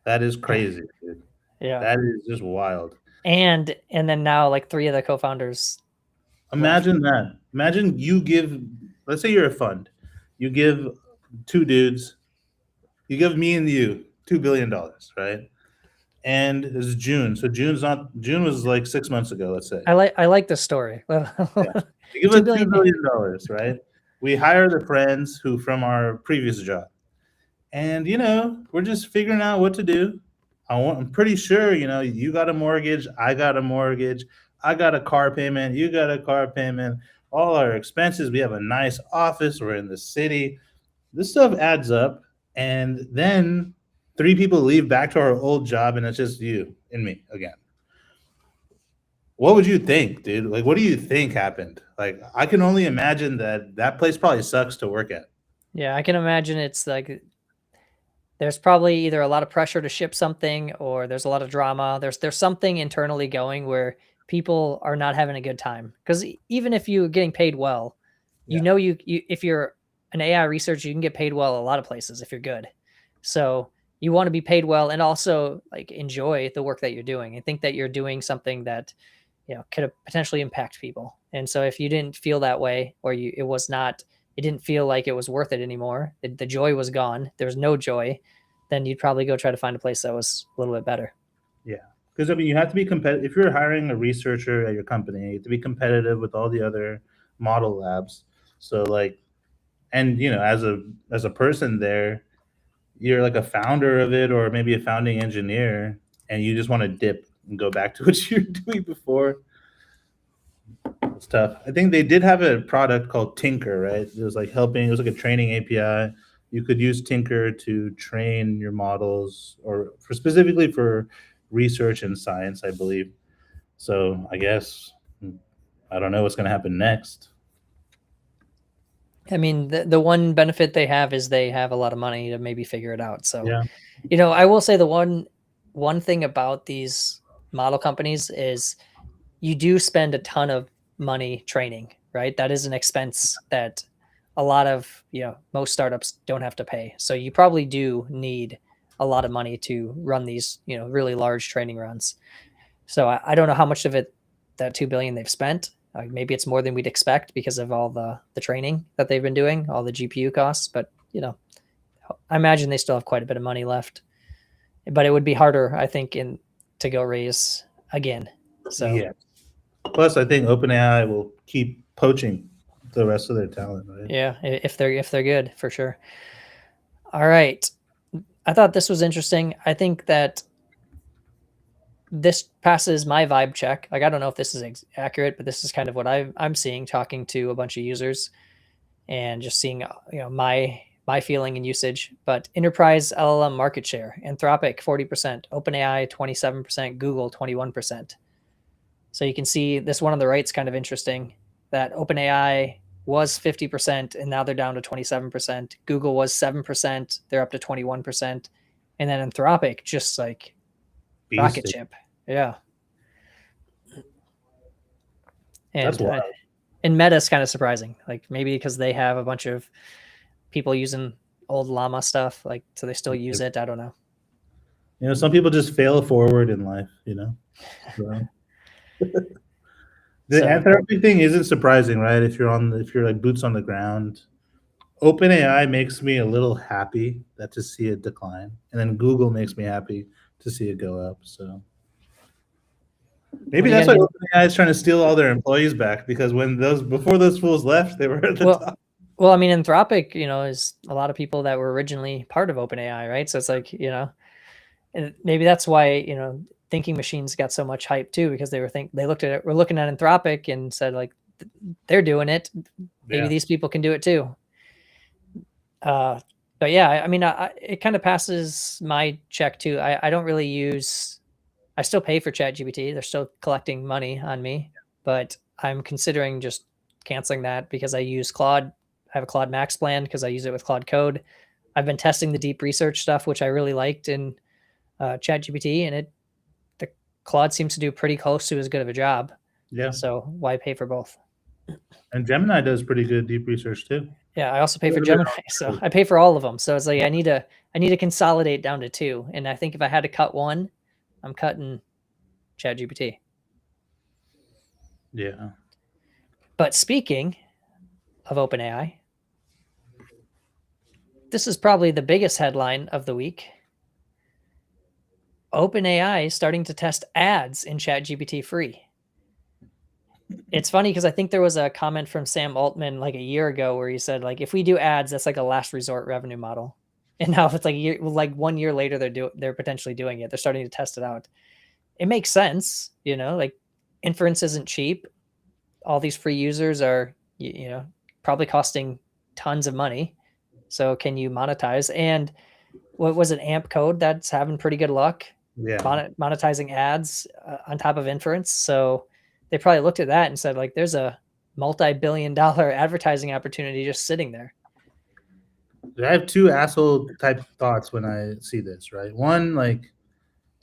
That is crazy, dude. Yeah. That is just wild. And then now, like, 3 of the co-founders. Imagine that. Imagine let's say you're a fund. You give 2 dudes, you give me and you $2 billion, right? And it's June. So June was like 6 months ago, let's say. I like this story. Yeah. You give us $2 billion, right? We hire the friends who from our previous job. And we're just figuring out what to do. I'm pretty sure you got a mortgage, I got a mortgage, I got a car payment, you got a car payment, all our expenses. We have a nice office, we're in the city. This stuff adds up, and then 3 people leave back to our old job, and it's just you and me again. What would you think, dude? Like, what do you think happened? Like, I can only imagine that place probably sucks to work at. Yeah, I can imagine it's like there's probably either a lot of pressure to ship something, or there's a lot of drama. There's something internally going where people are not having a good time. Because even if you're getting paid well, you if you're an AI researcher, you can get paid well a lot of places if you're good. So you want to be paid well and also like enjoy the work that you're doing and think that you're doing something that could potentially impact people. And so if you didn't feel that way, or it didn't feel like it was worth it anymore, the joy was gone, there was no joy, then you'd probably go try to find a place that was a little bit better. Yeah. Because you have to be competitive. If you're hiring a researcher at your company, you have to be competitive with all the other model labs. So and as a person there, you're like a founder of it, or maybe a founding engineer, and you just want to dip and go back to what you were doing before. It's tough. I think they did have a product called Tinker, right? It was like a training API. You could use Tinker to train your models, or specifically for research and science, I believe. So I guess I don't know what's going to happen next. I mean, the one benefit they have is they have a lot of money to maybe figure it out. So, yeah. I will say the one thing about these model companies is you do spend a ton of money training, right? That is an expense that a lot of, most startups don't have to pay. So you probably do need a lot of money to run these, really large training runs. So I don't know how much of it, that 2 billion they've spent. Maybe it's more than we'd expect because of all the training that they've been doing, all the GPU costs. But, I imagine they still have quite a bit of money left. But it would be harder, I think, to go raise again. So Yeah. Plus, I think OpenAI will keep poaching the rest of their talent, right? yeah, if they're good, for sure. All right. I thought this was interesting. I think that this passes my vibe check. Like, I don't know if this is accurate, but this is kind of what I'm seeing talking to a bunch of users and just seeing, my feeling and usage. But enterprise LLM market share: Anthropic 40%, OpenAI 27%, Google 21%. So you can see this one on the right is kind of interesting, that OpenAI was 50% and now they're down to 27%. Google was 7%, they're up to 21%. And then Anthropic just like rocket Beasting. ship. Yeah. And That's wild. and Meta's kind of surprising. Like, maybe because they have a bunch of people using old llama stuff, like, so they still use it. I don't know. Some people just fail forward in life, So. The So- Anthropic thing isn't surprising, right? If you're like boots on the ground. OpenAI makes me a little happy to see it decline, and then Google makes me happy to see it go up. So maybe What are you that's why gonna OpenAI is trying to steal all their employees back, because before those fools left, they were at the top. Well, I mean, Anthropic, is a lot of people that were originally part of OpenAI, right? So it's like, and maybe that's why, thinking machines got so much hype too, because we're looking at Anthropic and said, like, they're doing it. Maybe Yeah. these people can do it too. But yeah, I mean, it kind of passes my check too. I don't really I still pay for ChatGPT. They're still collecting money on me, but I'm considering just canceling that because I use Claude. I have a Claude Max plan because I use it with Claude Code. I've been testing the deep research stuff, which I really liked in ChatGPT, and the Claude seems to do pretty close to as good of a job. Yeah. So why pay for both? And Gemini does pretty good deep research too. Yeah, I also pay for Gemini, so I pay for all of them. So it's like I need to consolidate down to two, and I think if I had to cut one, I'm cutting ChatGPT. Yeah. But speaking of OpenAI, this is probably the biggest headline of the week. OpenAI is starting to test ads in ChatGPT free. It's funny because I think there was a comment from Sam Altman like a year ago where he said, like, if we do ads, that's like a last resort revenue model. And now it's like 1 year later, they're potentially doing it. They're starting to test it out. It makes sense, like, inference isn't cheap. All these free users are, probably costing tons of money. So can you monetize? And what was it, AMP Code that's having pretty good luck? Yeah. Monetizing ads on top of inference. So they probably looked at that and said, like, there's a multi-billion-dollar advertising opportunity just sitting there. I have two asshole type thoughts when I see this, right? One, like,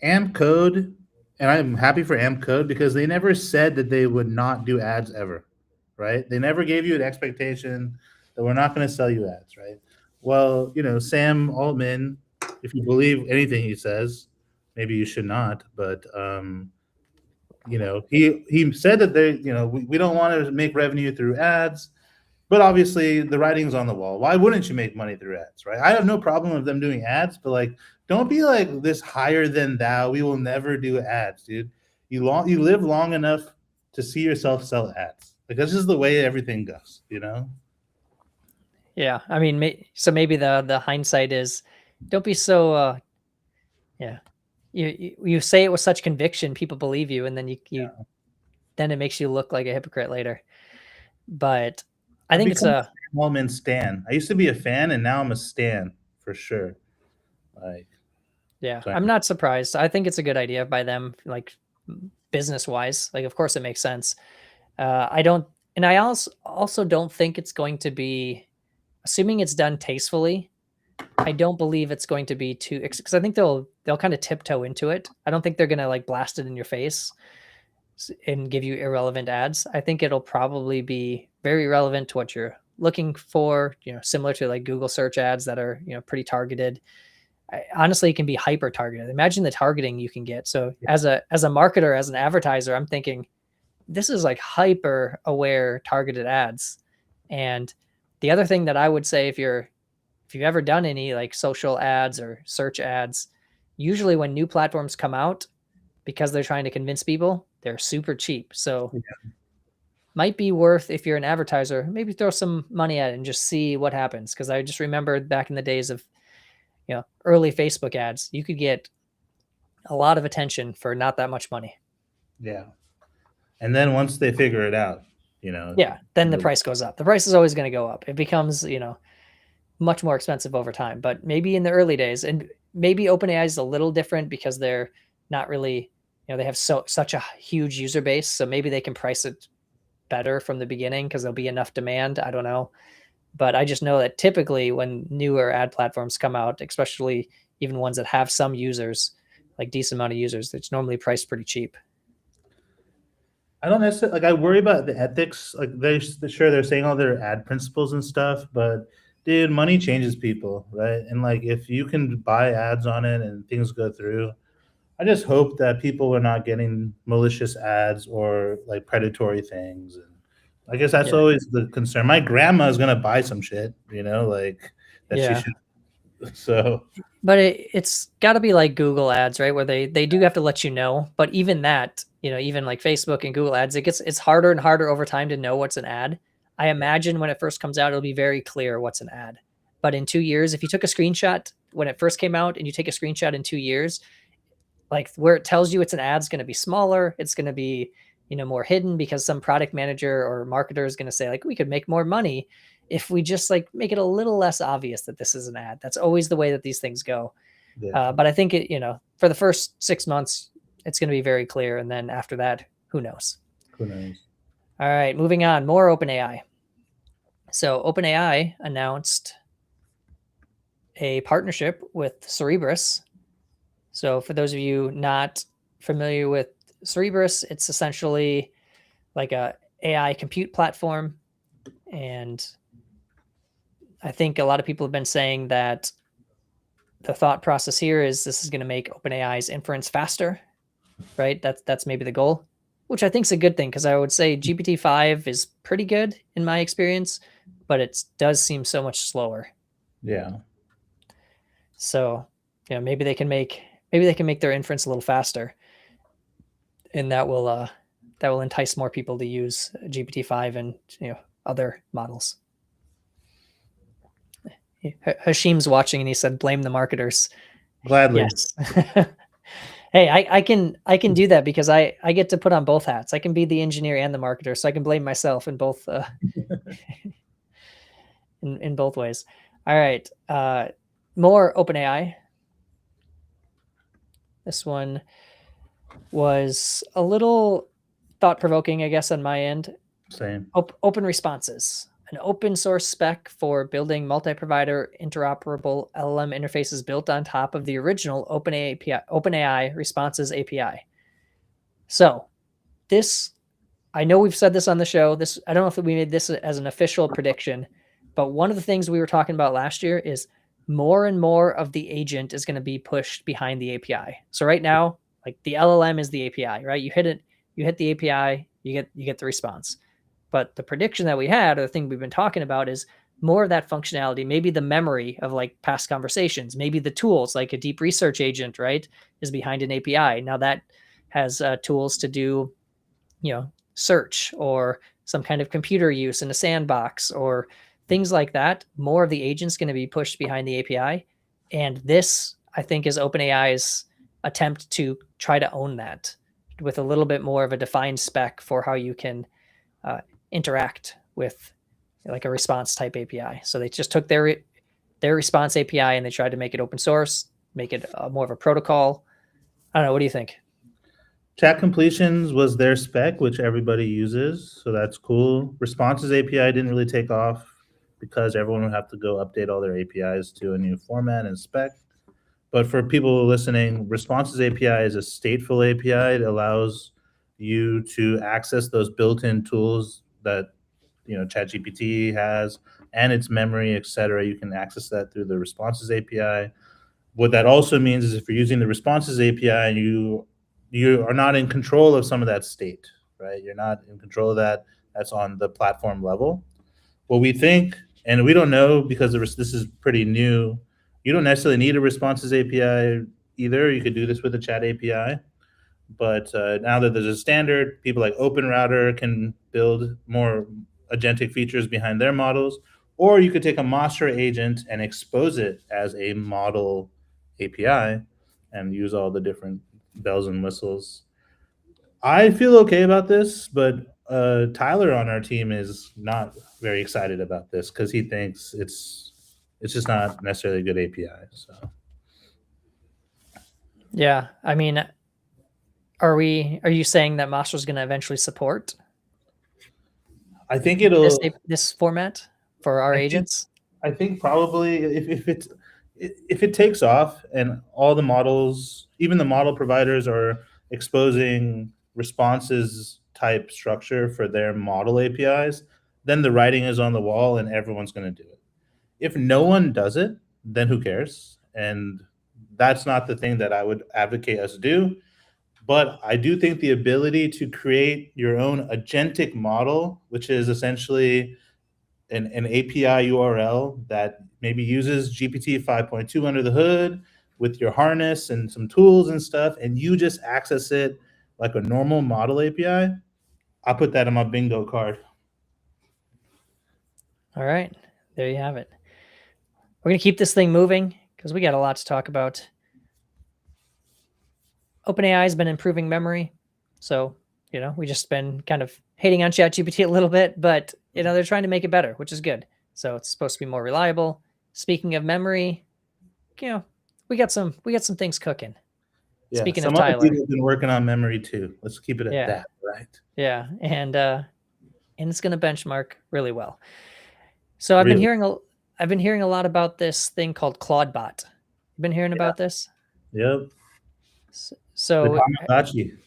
AMP Code, and I'm happy for AMP Code because they never said that they would not do ads ever, right? They never gave you an expectation that we're not going to sell you ads, right? Well, Sam Altman, if you believe anything he says, maybe you should not, but he said that we don't want to make revenue through ads, but obviously the writing's on the wall. Why wouldn't you make money through ads, right? I have no problem with them doing ads, but, like, don't be like this higher than thou. We will never do ads, dude. You live long enough to see yourself sell ads. Like, this is the way everything goes, Yeah, I mean, so maybe the hindsight is, don't be so. Yeah, you say it with such conviction, people believe you, and then then it makes you look like a hypocrite later. But I think it's a Altman stan. I used to be a fan, and now I'm a stan for sure. Like, yeah, sorry. I'm not surprised. I think it's a good idea by them, like, business wise. Like, of course, it makes sense. I also don't think it's going to be, assuming it's done tastefully. I don't believe it's going to be too, because I think they'll kind of tiptoe into it. I don't think they're going to, like, blast it in your face and give you irrelevant ads. I think it'll probably be very relevant to what you're looking for, similar to like Google search ads that are, pretty targeted, honestly, it can be hyper targeted. Imagine the targeting you can get. So as a marketer, as an advertiser, I'm thinking this is like hyper aware targeted ads. And the other thing that I would say, if you've ever done any like social ads or search ads, usually when new platforms come out, because they're trying to convince people, they're super cheap. So might be worth, if you're an advertiser, maybe throw some money at it and just see what happens. Because I just remember back in the days of early Facebook ads, you could get a lot of attention for not that much money. Yeah. And then once they figure it out, then the price goes up. The price is always going to go up. It becomes, much more expensive over time. But maybe in the early days, and maybe OpenAI is a little different because they're not really, they have such a huge user base. So maybe they can price it better from the beginning because there'll be enough demand. I don't know. But I just know that typically when newer ad platforms come out, especially even ones that have some users, like decent amount of users, it's normally priced pretty cheap. I don't necessarily I worry about the ethics. Like they're saying all their ad principles and stuff, but dude, money changes people, right? And like if you can buy ads on it and things go through, I just hope that people are not getting malicious ads or like predatory things. And I guess that's always the concern. My grandma is gonna buy some shit, like that she should. So, but it's got to be like Google ads, right? Where they do have to let you know. But even that, even like Facebook and Google ads, it's harder and harder over time to know what's an ad. I imagine when it first comes out, it'll be very clear what's an ad. But in 2 years, if you took a screenshot when it first came out and you take a screenshot in 2 years, like where it tells you it's an ad is going to be smaller. It's going to be, more hidden because some product manager or marketer is going to say like, we could make more money if we just like make it a little less obvious that this is an ad. That's always the way that these things go. But I think for the first 6 months, it's going to be very clear. And then after that, who knows? Who knows? All right, moving on, more OpenAI. So OpenAI announced a partnership with Cerebres. So for those of you not familiar with Cerebres, it's essentially like a AI compute platform. And I think a lot of people have been saying that the thought process here is this is going to make OpenAI's inference faster, right? That's maybe the goal, which I think is a good thing, because I would say GPT-5 is pretty good in my experience, but it does seem so much slower. Yeah. So, maybe they can make their inference a little faster, and that will entice more people to use GPT-5 and other models. Hashim's watching and he said, "Blame the marketers." Gladly. Yes. Hey, I can do that because I get to put on both hats. I can be the engineer and the marketer, so I can blame myself in both in both ways. All right, more OpenAI. This one was a little thought-provoking, I guess, on my end. Same. Open responses, an open source spec for building multi-provider interoperable LLM interfaces built on top of the original OpenAI Responses API. So this, I know we've said this on the show. I don't know if we made this as an official prediction, but one of the things we were talking about last year is more and more of the agent is going to be pushed behind the API. So right now, like the LLM is the API, right? You hit it, you hit the API, you get the response. But the prediction that we had, or the thing we've been talking about, is more of that functionality, maybe the memory of like past conversations, maybe the tools like a deep research agent, right, is behind an API. Now that has tools to do, search or some kind of computer use in a sandbox or things like that. More of the agent's going to be pushed behind the API. And this, I think, is OpenAI's attempt to try to own that with a little bit more of a defined spec for how you can interact with like a response type API. So they just took their response API and they tried to make it open source, make it more of a protocol. I don't know. What do you think? Chat completions was their spec, which everybody uses. So that's cool. Responses API didn't really take off because everyone would have to go update all their APIs to a new format and spec. But for people listening, Responses API is a stateful API. It allows you to access those built-in tools that ChatGPT has, and its memory, etc. You can access that through the responses API. What that also means is if you're using the responses API, you are not in control of some of that state, right? You're not in control of that. That's on the platform level. What we think, and we don't know because this is pretty new, you don't necessarily need a responses API either. You could do this with a chat API. But now that there's a standard, people like OpenRouter can build more agentic features behind their models. Or you could take a Mastra agent and expose it as a model API and use all the different bells and whistles. I feel okay about this, but Tyler on our team is not very excited about this because he thinks it's just not necessarily a good API. So Yeah, I mean, are you saying that Mastra is going to eventually support I think it'll. this format for our I think- agents? I think probably if it takes off and all the models, even the model providers, are exposing responses type structure for their model APIs, then the writing is on the wall and everyone's going to do it. If no one does it, then who cares? And that's not the thing that I would advocate us do. But I do think the ability to create your own agentic model, which is essentially an API URL that maybe uses GPT 5.2 under the hood with your harness and some tools and stuff, and you just access it like a normal model API, I'll put that on my bingo card. All right, there you have it. We're going to keep this thing moving because we got a lot to talk about. OpenAI has been improving memory. So, we just been kind of hating on ChatGPT a little bit, but, they're trying to make it better, which is good. So it's supposed to be more reliable. Speaking of memory, we got some things cooking. Yeah, Speaking some of other Tyler, people have been working on memory too. Let's keep it at Yeah. that, right? yeah, and it's going to benchmark really well. So I've been hearing a lot about this thing called Claudebot. You've been hearing about this? Yep. So The Tamagotchi.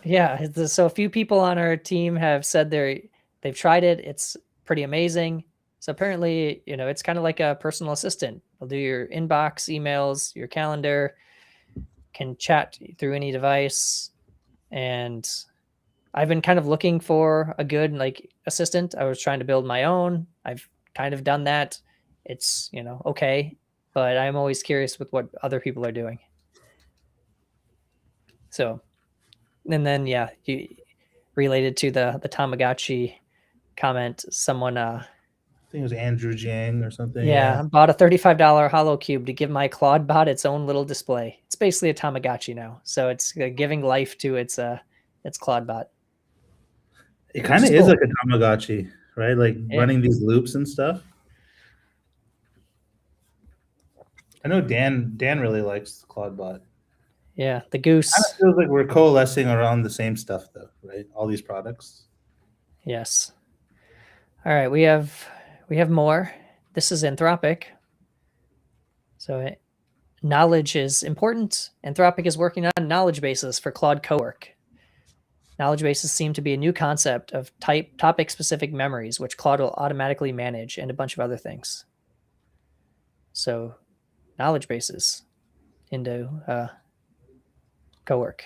yeah, so a few people on our team have said they've tried it. It's pretty amazing. So apparently, it's kind of like a personal assistant. It'll do your inbox, emails, your calendar, can chat through any device. And I've been kind of looking for a good assistant. I was trying to build my own. I've kind of done that. It's, okay, but I'm always curious with what other people are doing. So, and then, related to the Tamagotchi comment, someone, I think it was Andrew Jiang or something. bought a $35 Hollow Cube to give my Claudebot its own little display. It's basically a Tamagotchi now. So it's giving life to its Claudebot. It kind of is like a Tamagotchi, right? Like running these loops and stuff. I know Dan really likes the Claudebot. Yeah, the Goose. Kind of feels like we're coalescing around the same stuff, though, right? All these products. Yes. All right, we have more. This is Anthropic. So knowledge is important. Anthropic is working on knowledge bases for Claude Cowork. Knowledge bases seem to be a new concept of topic-specific memories, which Claude will automatically manage, and a bunch of other things. So knowledge bases into Cowork.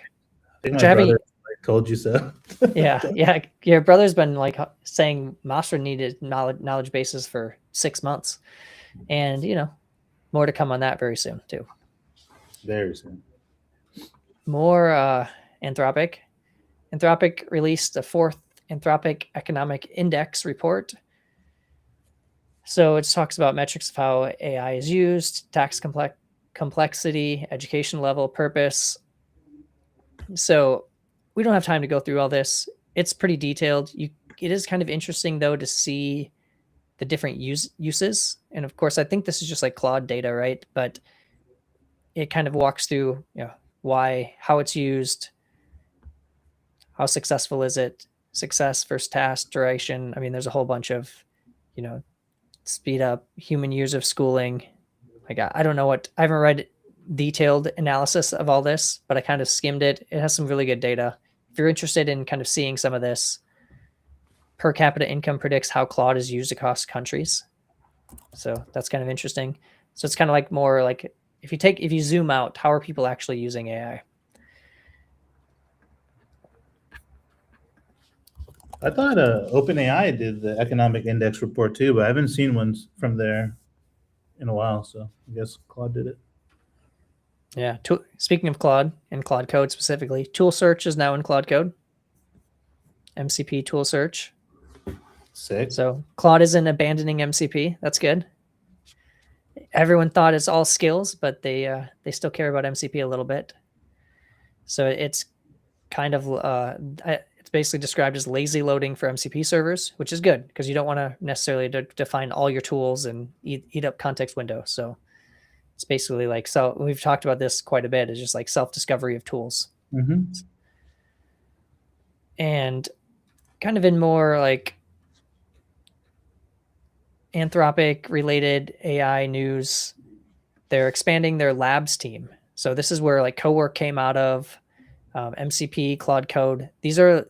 I think my brother told you so. yeah. Your brother's been saying Mastra needed knowledge bases for 6 months, and more to come on that very soon too. Very soon. More Anthropic. Anthropic released the 4th Anthropic Economic Index report. So it talks about metrics of how AI is used, tax complexity, education level, purpose. So we don't have time to go through all this. It's pretty detailed. It is kind of interesting, though, to see the different uses. And of course, I think this is just like Claude data, right? But it kind of walks through how it's used, how successful is it, success versus task duration. I mean, there's a whole bunch of, speed up, human years of schooling. I don't know I haven't read detailed analysis of all this, but I kind of skimmed it. It has some really good data. If you're interested in kind of seeing some of this, per capita income predicts how Claude is used across countries. So that's kind of interesting. So it's kind of like more like if you zoom out, how are people actually using AI? I thought OpenAI did the economic index report too, but I haven't seen one from there in a while. So I guess Claude did it. Yeah. Speaking of Claude and Claude Code specifically, tool search is now in Claude Code. MCP tool search. Sick. So Claude isn't abandoning MCP. That's good. Everyone thought it's all skills, but they still care about MCP a little bit. So it's kind of it's basically described as lazy loading for MCP servers, which is good because you don't want to necessarily define all your tools and eat up context window. So it's basically like, so we've talked about this quite a bit. It's just like self-discovery of tools. Mm-hmm. And kind of in more like Anthropic related AI news, they're expanding their labs team. So this is where like Cowork came out of, MCP, Claude Code. These are,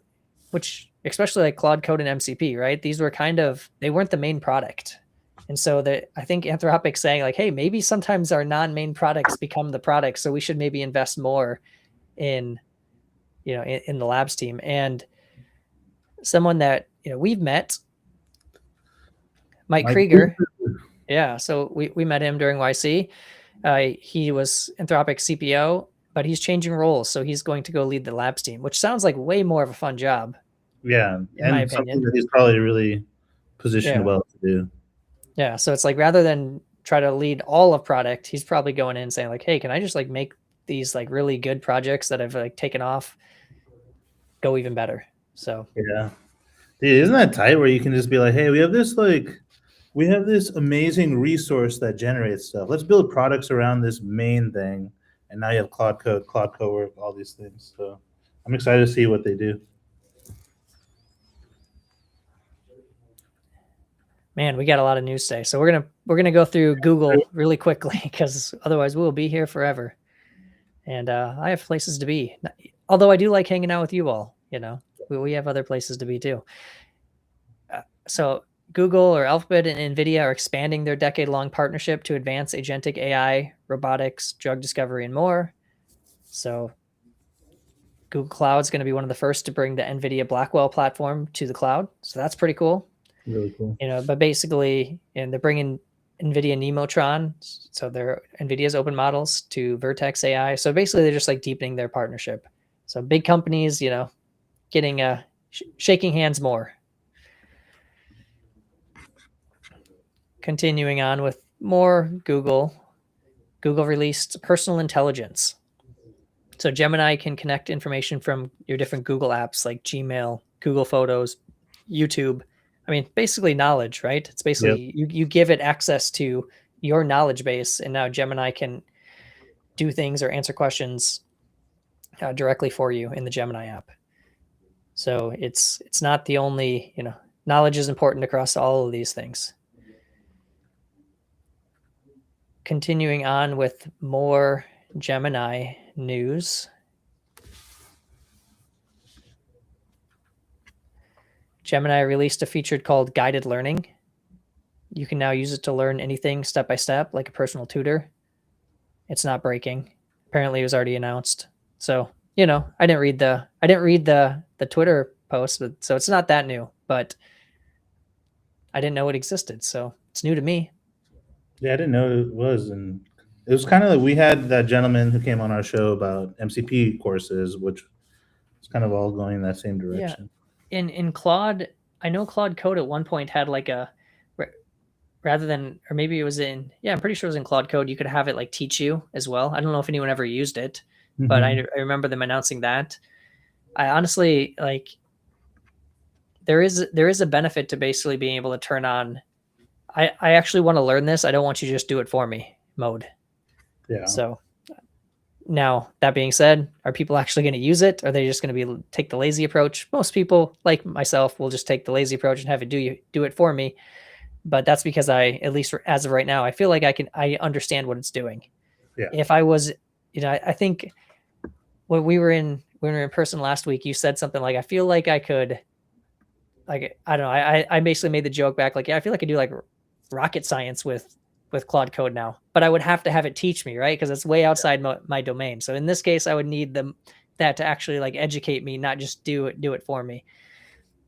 which especially like Claude Code and MCP, right? These were they weren't the main product. And so I think Anthropic's saying like, hey, maybe sometimes our non-main products become the products. So we should maybe invest more in, in the labs team. And someone that, we've met, Mike Krieger. Yeah. So we met him during YC. He was Anthropic CPO, but he's changing roles. So he's going to go lead the labs team, which sounds like way more of a fun job. Yeah. In my And something opinion. that he's probably really positioned Yeah. well to do. Yeah. So it's like, rather than try to lead all of product, he's probably going in and saying like, hey, can I just like make these like really good projects that I've like taken off go even better? So yeah. Dude, isn't that tight where you can just be like, hey, we have this amazing resource that generates stuff. Let's build products around this main thing. And now you have Claude Code, Claude Cowork, all these things. So I'm excited to see what they do. Man, we got a lot of news today. So we're gonna go through Google really quickly because otherwise we'll be here forever. And I have places to be. Although I do like hanging out with you all. We have other places to be too. So Google or Alphabet and NVIDIA are expanding their decade-long partnership to advance agentic AI, robotics, drug discovery, and more. So Google Cloud is going to be one of the first to bring the NVIDIA Blackwell platform to the cloud. So that's pretty cool. Really cool. But basically, and they're bringing NVIDIA Nemotron, so they're NVIDIA's open models, to Vertex AI. So basically, they're just like deepening their partnership. So big companies, getting shaking hands more. Continuing on with more Google released personal intelligence. So Gemini can connect information from your different Google apps like Gmail, Google Photos, YouTube. I mean, basically knowledge, right? It's basically you give it access to your knowledge base, and now Gemini can do things or answer questions directly for you in the Gemini app. So it's not the only, knowledge is important across all of these things. Continuing on with more Gemini news. Gemini released a feature called Guided Learning. You can now use it to learn anything step by step, like a personal tutor. It's not breaking. Apparently, it was already announced. So, I didn't read the Twitter post, so it's not that new. But I didn't know it existed, so it's new to me. Yeah, I didn't know it was, and it was kind of like we had that gentleman who came on our show about MCP courses, which is kind of all going in that same direction. Yeah. In Claude, I know Claude Code at one point had like rather than, or maybe it was I'm pretty sure it was in Claude Code. You could have it like teach you as well. I don't know if anyone ever used it, but I remember them announcing that. I honestly like. There is a benefit to basically being able to turn on. I actually want to learn this. I don't want you to just do it for me mode. Yeah. So now that being said, are people actually going to use it? Are they just going to take the lazy approach? Most people, like myself, will just take the lazy approach and have it do it for me. But that's because at least as of right now, I feel like I understand what it's doing. Yeah. If I was, I think when we were in person last week, you said something like, I feel like I could like, I don't know. I basically made the joke back, like, yeah, I feel like I do like rocket science with Claude Code now, but I would have to have it teach me, right? Because it's way outside my domain. So in this case, I would need that to actually like educate me, not just do it for me.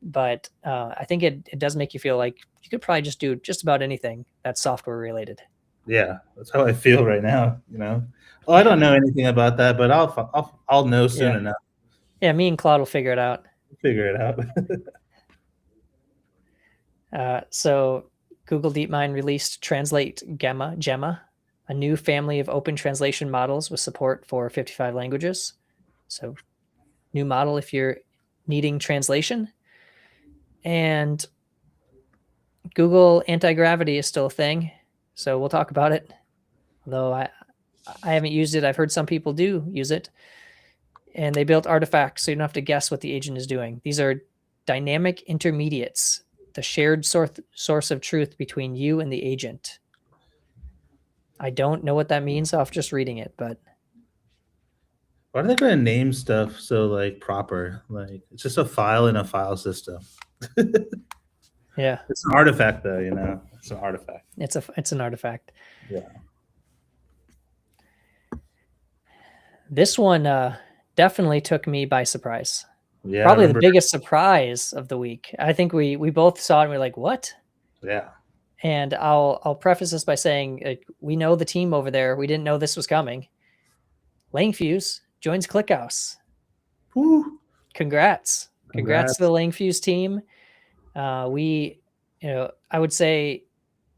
But I think it does make you feel like you could probably just do just about anything that's software related. Yeah, that's how I feel right now. Oh, I don't know anything about that, but I'll know soon Yeah. enough. Yeah, me and Claude will figure it out. Figure it out. So Google DeepMind released Translate Gemma, a new family of open translation models with support for 55 languages. So new model if you're needing translation. And Google anti-gravity is still a thing, so we'll talk about it. Although I haven't used it. I've heard some people do use it. And they built artifacts so you don't have to guess what the agent is doing. These are dynamic intermediates, the shared source of truth between you and the agent. I don't know what that means off just reading it, but Why are they going to name stuff so like proper? Like it's just a file in a file system. yeah, It's an artifact, though. It's an artifact. it's an artifact. Yeah. This one definitely took me by surprise. Yeah. Probably the biggest surprise of the week. I think we both saw it and we were like, what? Yeah. And I'll preface this by saying we know the team over there. We didn't know this was coming. Langfuse joins Clickhouse. Woo. Congrats to the Langfuse team. I would say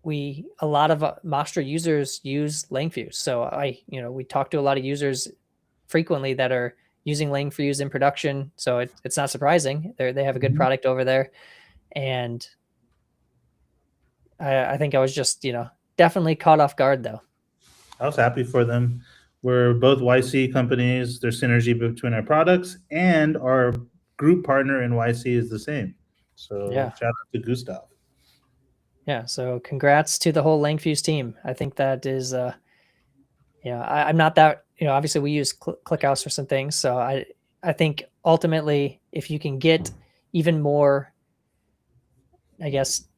a lot of Mastra users use Langfuse. So we talk to a lot of users frequently that are using Langfuse in production. So it's not surprising. They have a good product over there. And I think I was just, definitely caught off guard though. I was happy for them. We're both YC companies. There's synergy between our products, and our group partner in YC is the same. So shout out to Gustav. Yeah. So congrats to the whole Langfuse team. I think that is, I'm not that, obviously we use Clickhouse for some things. So I think ultimately if you can get even more, I guess,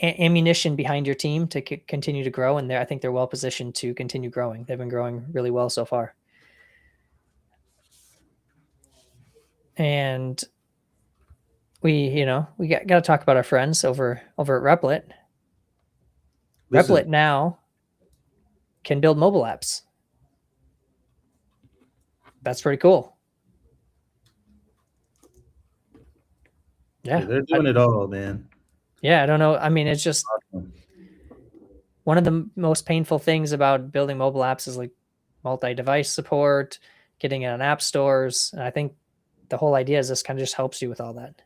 ammunition behind your team to continue to grow, and I think they're well positioned to continue growing. They've been growing really well so far. And we got to talk about our friends over at Replit. Replit now can build mobile apps. That's pretty cool. Yeah, they're doing it all, man. Yeah, I don't know. I mean, it's just one of the most painful things about building mobile apps is like multi-device support, getting it on app stores. And I think the whole idea is this kind of just helps you with all that.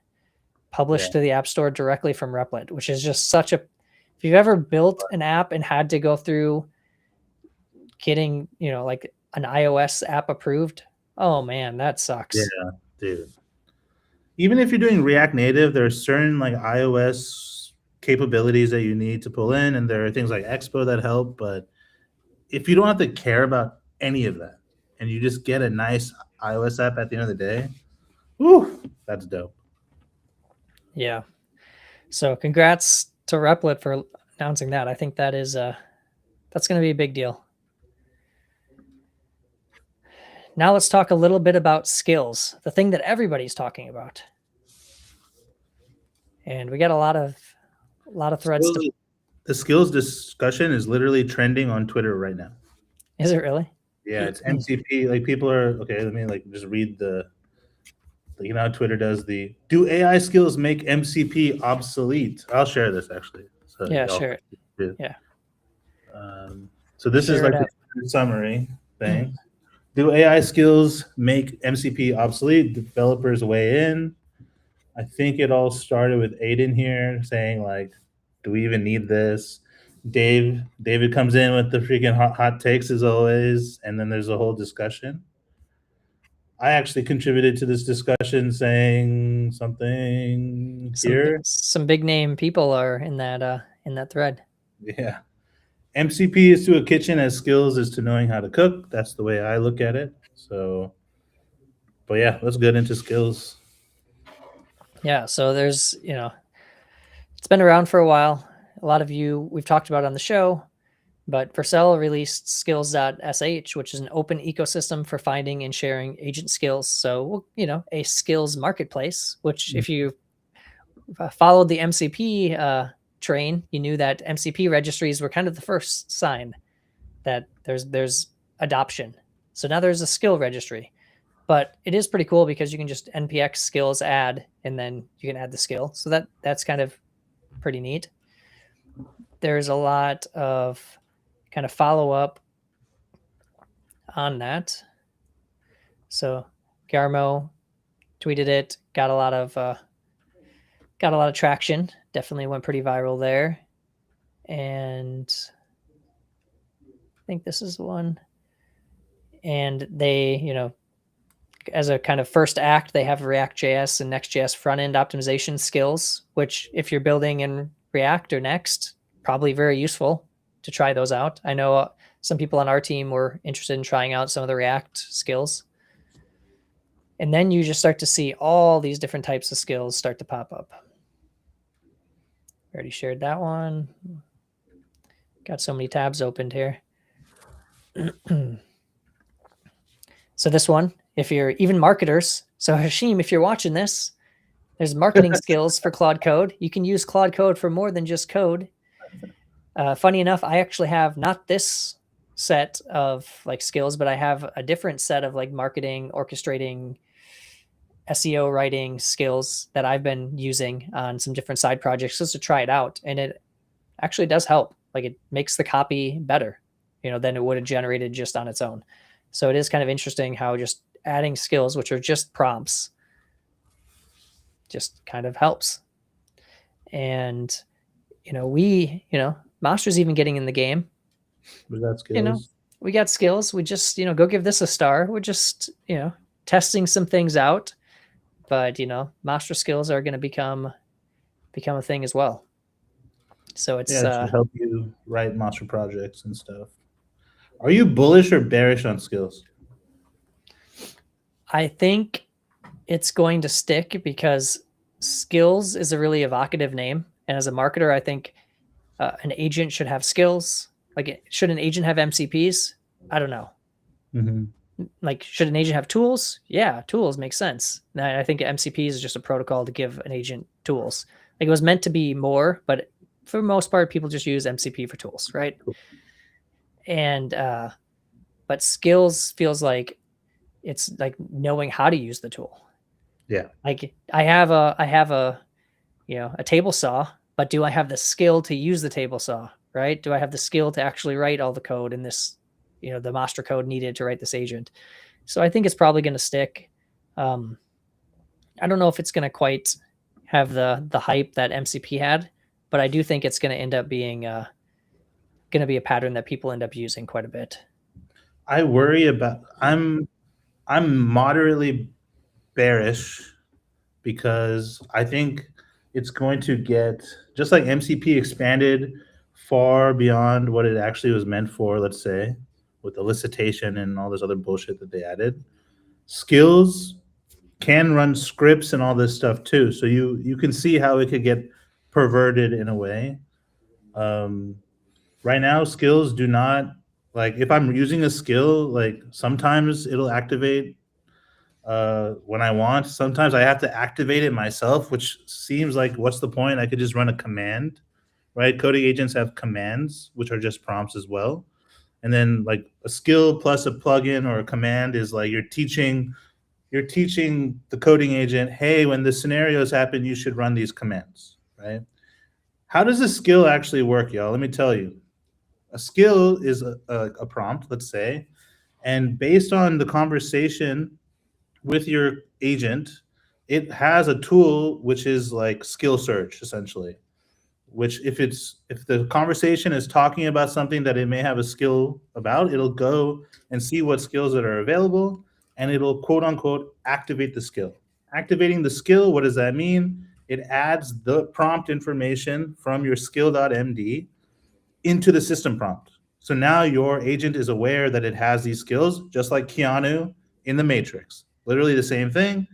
Publish to the app store directly from Replit, which is just such a, if you've ever built an app and had to go through getting, like an iOS app approved, oh man, that sucks. Yeah, dude. Even if you're doing React Native, there are certain like iOS capabilities that you need to pull in, and there are things like Expo that help. But if you don't have to care about any of that, and you just get a nice iOS app at the end of the day, whew, that's dope. Yeah. So congrats to Replit for announcing that. I think that is that's going to be a big deal. Now let's talk a little bit about skills, the thing that everybody's talking about. And we got a lot of threads. The skills discussion is literally trending on Twitter right now. Is it really? Yeah, it's MCP. Like people are okay. Let me like just read the. You know how Twitter does the do AI skills make MCP obsolete? I'll share this actually. So yeah, share it. Yeah. So this is like the summary thing. Do AI skills make MCP obsolete? Developers weigh in. I think it all started with Aiden here saying like, do we even need this? David comes in with the freaking hot takes as always, and then there's a whole discussion. I actually contributed to this discussion saying something here. Some big name people are in that thread. Yeah. MCP is to a kitchen as skills is to knowing how to cook. That's the way I look at it. So, but yeah, let's get into skills. Yeah, so there's, it's been around for a while. A lot of you, we've talked about on the show, but Vercel released skills.sh, which is an open ecosystem for finding and sharing agent skills. So, a skills marketplace, which if you followed the MCP train, you knew that MCP registries were kind of the first sign that there's adoption. So now there's a skill registry. But it is pretty cool because you can just npx skills add, and then you can add the skill. So that's kind of pretty neat. There's a lot of kind of follow up on that. So Garmo tweeted it, got a lot of traction. Definitely went pretty viral there. And I think this is one. And they, as a kind of first act, they have React.js and Next.js front-end optimization skills, which if you're building in React or Next, probably very useful to try those out. I know some people on our team were interested in trying out some of the React skills. And then you just start to see all these different types of skills start to pop up. Already shared that one. Got so many tabs opened here. So this one, if you're even marketers, so Hashim, if you're watching this, there's marketing skills for Claude Code. You can use Claude Code for more than just code. Funny enough, I actually have not this set of skills, but I have a different set of marketing, orchestrating, SEO writing skills that I've been using on some different side projects just to try it out. And it actually does help. It makes the copy better, than it would have generated just on its own. So it is kind of interesting how just adding skills, which are just prompts, just kind of helps. And, Mastra's even getting in the game. We got skills. We got skills. We just, go give this a star. We're just, testing some things out. But, Mastra skills are going to become a thing as well. So it's it should help you write Mastra projects and stuff. Are you bullish or bearish on skills? I think it's going to stick because skills is a really evocative name. And as a marketer, I think an agent should have skills. Should an agent have MCPs? I don't know. Mm-hmm. Should an agent have tools? Yeah, tools make sense. Now, I think MCPs is just a protocol to give an agent tools. It was meant to be more, but for the most part, people just use MCP for tools, right? Cool. And but skills feels like it's knowing how to use the tool. Yeah. I have a table saw, but do I have the skill to use the table saw, right? Do I have the skill to actually write all the code in this, the Mastra code needed to write this agent? So I think it's probably going to stick. I don't know if it's going to quite have the hype that MCP had, but I do think it's going to end up being going to be a pattern that people end up using quite a bit. I worry about. I'm moderately bearish because I think it's going to get, just like MCP expanded far beyond what it actually was meant for, let's say, with elicitation and all this other bullshit that they added. Skills can run scripts and all this stuff too. So you can see how it could get perverted in a way. Right now, skills do not, if I'm using a skill, sometimes it'll activate when I want. Sometimes I have to activate it myself, which seems like, what's the point? I could just run a command, right? Coding agents have commands, which are just prompts as well. And then a skill plus a plugin or a command is you're teaching the coding agent, hey, when the scenarios happen, you should run these commands, right? How does a skill actually work, y'all? Let me tell you. A skill is a prompt, let's say, and based on the conversation with your agent, it has a tool which is skill search, essentially, which if the conversation is talking about something that it may have a skill about, it'll go and see what skills that are available, and it'll quote unquote activate the skill. Activating the skill, what does that mean? It adds the prompt information from your skill.md into the system prompt. So now your agent is aware that it has these skills, just like Keanu in the Matrix. Literally the same thing.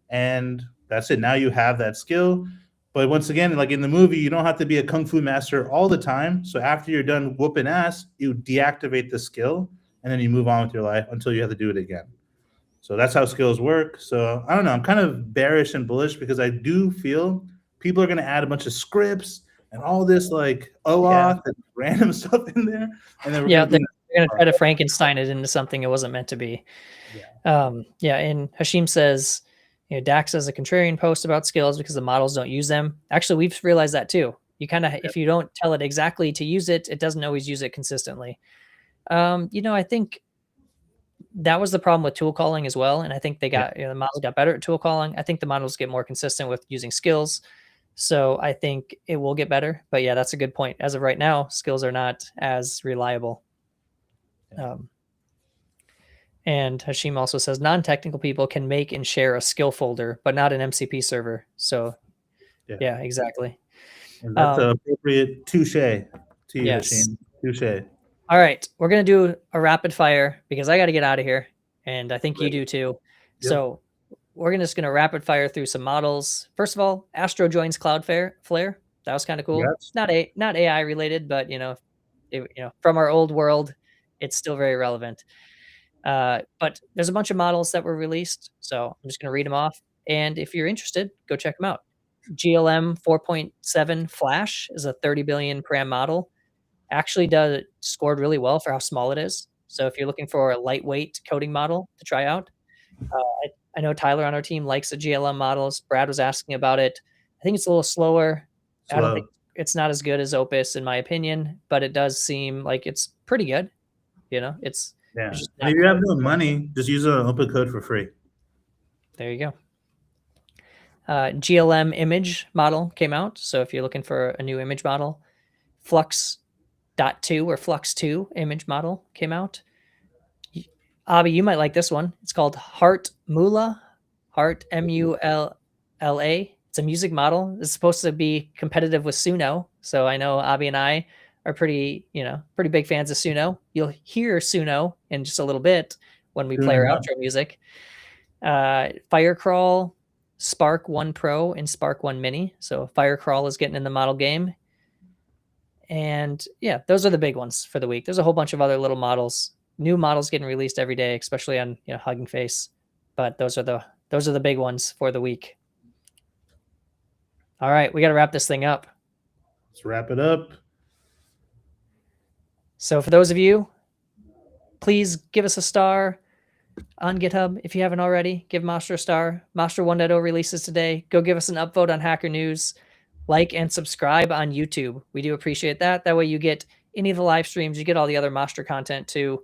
And that's it. Now you have that skill. But once again, like in the movie, you don't have to be a kung fu master all the time. So after you're done whooping ass, you deactivate the skill and then you move on with your life until you have to do it again. So that's how skills work. So I don't know. I'm kind of bearish and bullish because I do feel people are going to add a bunch of scripts and all this like OAuth and random stuff in there. And then they're going to try to Frankenstein it into something it wasn't meant to be. Yeah. And Hashim says, Dax has a contrarian post about skills because the models don't use them. Actually, we've realized that too. You kind of, if you don't tell it exactly to use it, it doesn't always use it consistently. I think that was the problem with tool calling as well. And I think they got, the models got better at tool calling. I think the models get more consistent with using skills. So I think it will get better. But yeah, that's a good point. As of right now, skills are not as reliable. And Hashim also says non-technical people can make and share a skill folder, but not an MCP server. So yeah exactly. And that's an appropriate touche to you, Hashim. Touche. All right. We're going to do a rapid fire because I got to get out of here. And I think you do too. Yep. So we're just going to rapid fire through some models. First of all, Astro joins Cloudflare. That was kind of cool. Yes. Not AI related, but from our old world, it's still very relevant. But there's a bunch of models that were released, so I'm just going to read them off. And if you're interested, go check them out. GLM 4.7 Flash is a 30 billion param model. Actually scored really well for how small it is. So if you're looking for a lightweight coding model to try out, I know Tyler on our team likes the GLM models. Brad was asking about it. I think it's a little slower. I don't think it's not as good as Opus in my opinion, but it does seem like it's pretty good. It's if you have no money, just use an open code for free. There you go. GLM image model came out. So if you're looking for a new image model, Flux.2 or Flux 2 image model came out. Abby, you might like this one. It's called Heart Mula, Heart Mula. It's a music model. It's supposed to be competitive with Suno. So I know Abby and I are pretty big fans of Suno. You'll hear Suno in just a little bit when we play our outro music. Firecrawl, Spark 1 Pro, and Spark 1 Mini. So Firecrawl is getting in the model game. And yeah, those are the big ones for the week. There's a whole bunch of other little models, new models getting released every day, especially on Hugging Face. But those are the big ones for the week. All right, we got to wrap this thing up. Let's wrap it up. So for those of you, please give us a star on GitHub. If you haven't already, give Mastra a star. Mastra 1.0 releases today. Go give us an upvote on Hacker News. Like and subscribe on YouTube. We do appreciate that. That way you get any of the live streams. You get all the other Mastra content too.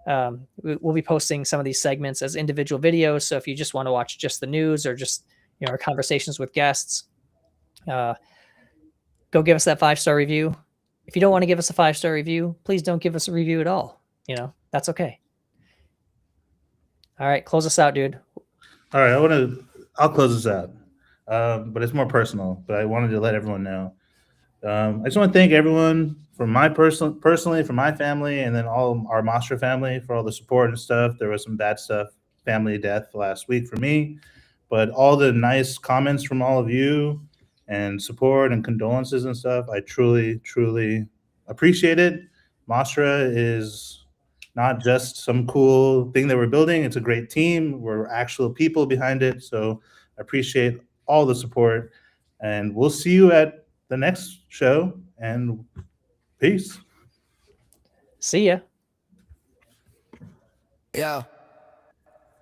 We'll be posting some of these segments as individual videos. So if you just want to watch just the news or just our conversations with guests, go give us that 5-star review. If you don't want to give us a 5-star review, please don't give us a review at all. That's okay. All right, close us out, dude. All right, I'll close this out. But it's more personal, but I wanted to let everyone know. I just want to thank everyone from personally, from my family, and then all our Mastra family for all the support and stuff. There was some bad stuff, family death last week for me, but all the nice comments from all of you and support and condolences and stuff, I truly, truly appreciate it. Mastra is not just some cool thing that we're building. It's a great team. We're actual people behind it. So I appreciate all the support, and we'll see you at the next show, and peace. See ya.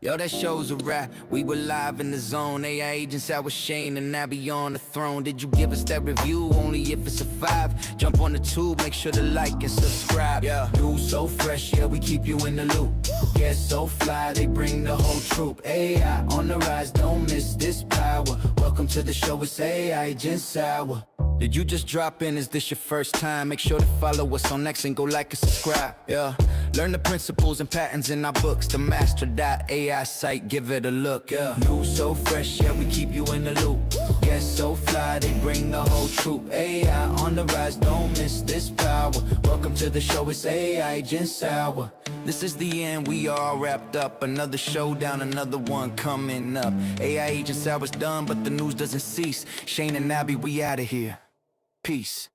Yo, that show's a wrap. We were live in the zone. AI agents out with Shane and Abby on the throne. Did you give us that review? Only if it's a 5. Jump on the tube, make sure to like and subscribe. News so fresh, we keep you in the loop. Guests so fly, they bring the whole troop. AI on the rise, don't miss this power. Welcome to the show, it's AI Agents Hour. Did you just drop in? Is this your first time? Make sure to follow us on X and go like and subscribe. Learn the principles and patterns in our books. The Master.ai site, give it a look. News so fresh, we keep you in the loop. Guests so fly, they bring the whole troop. AI on the rise, don't miss this power. Welcome to the show, it's AI Agents Hour. This is the end, we are all wrapped up. Another showdown, another one coming up. AI agents hours done, but the news doesn't cease. Shane and Abby, we out of here. Peace.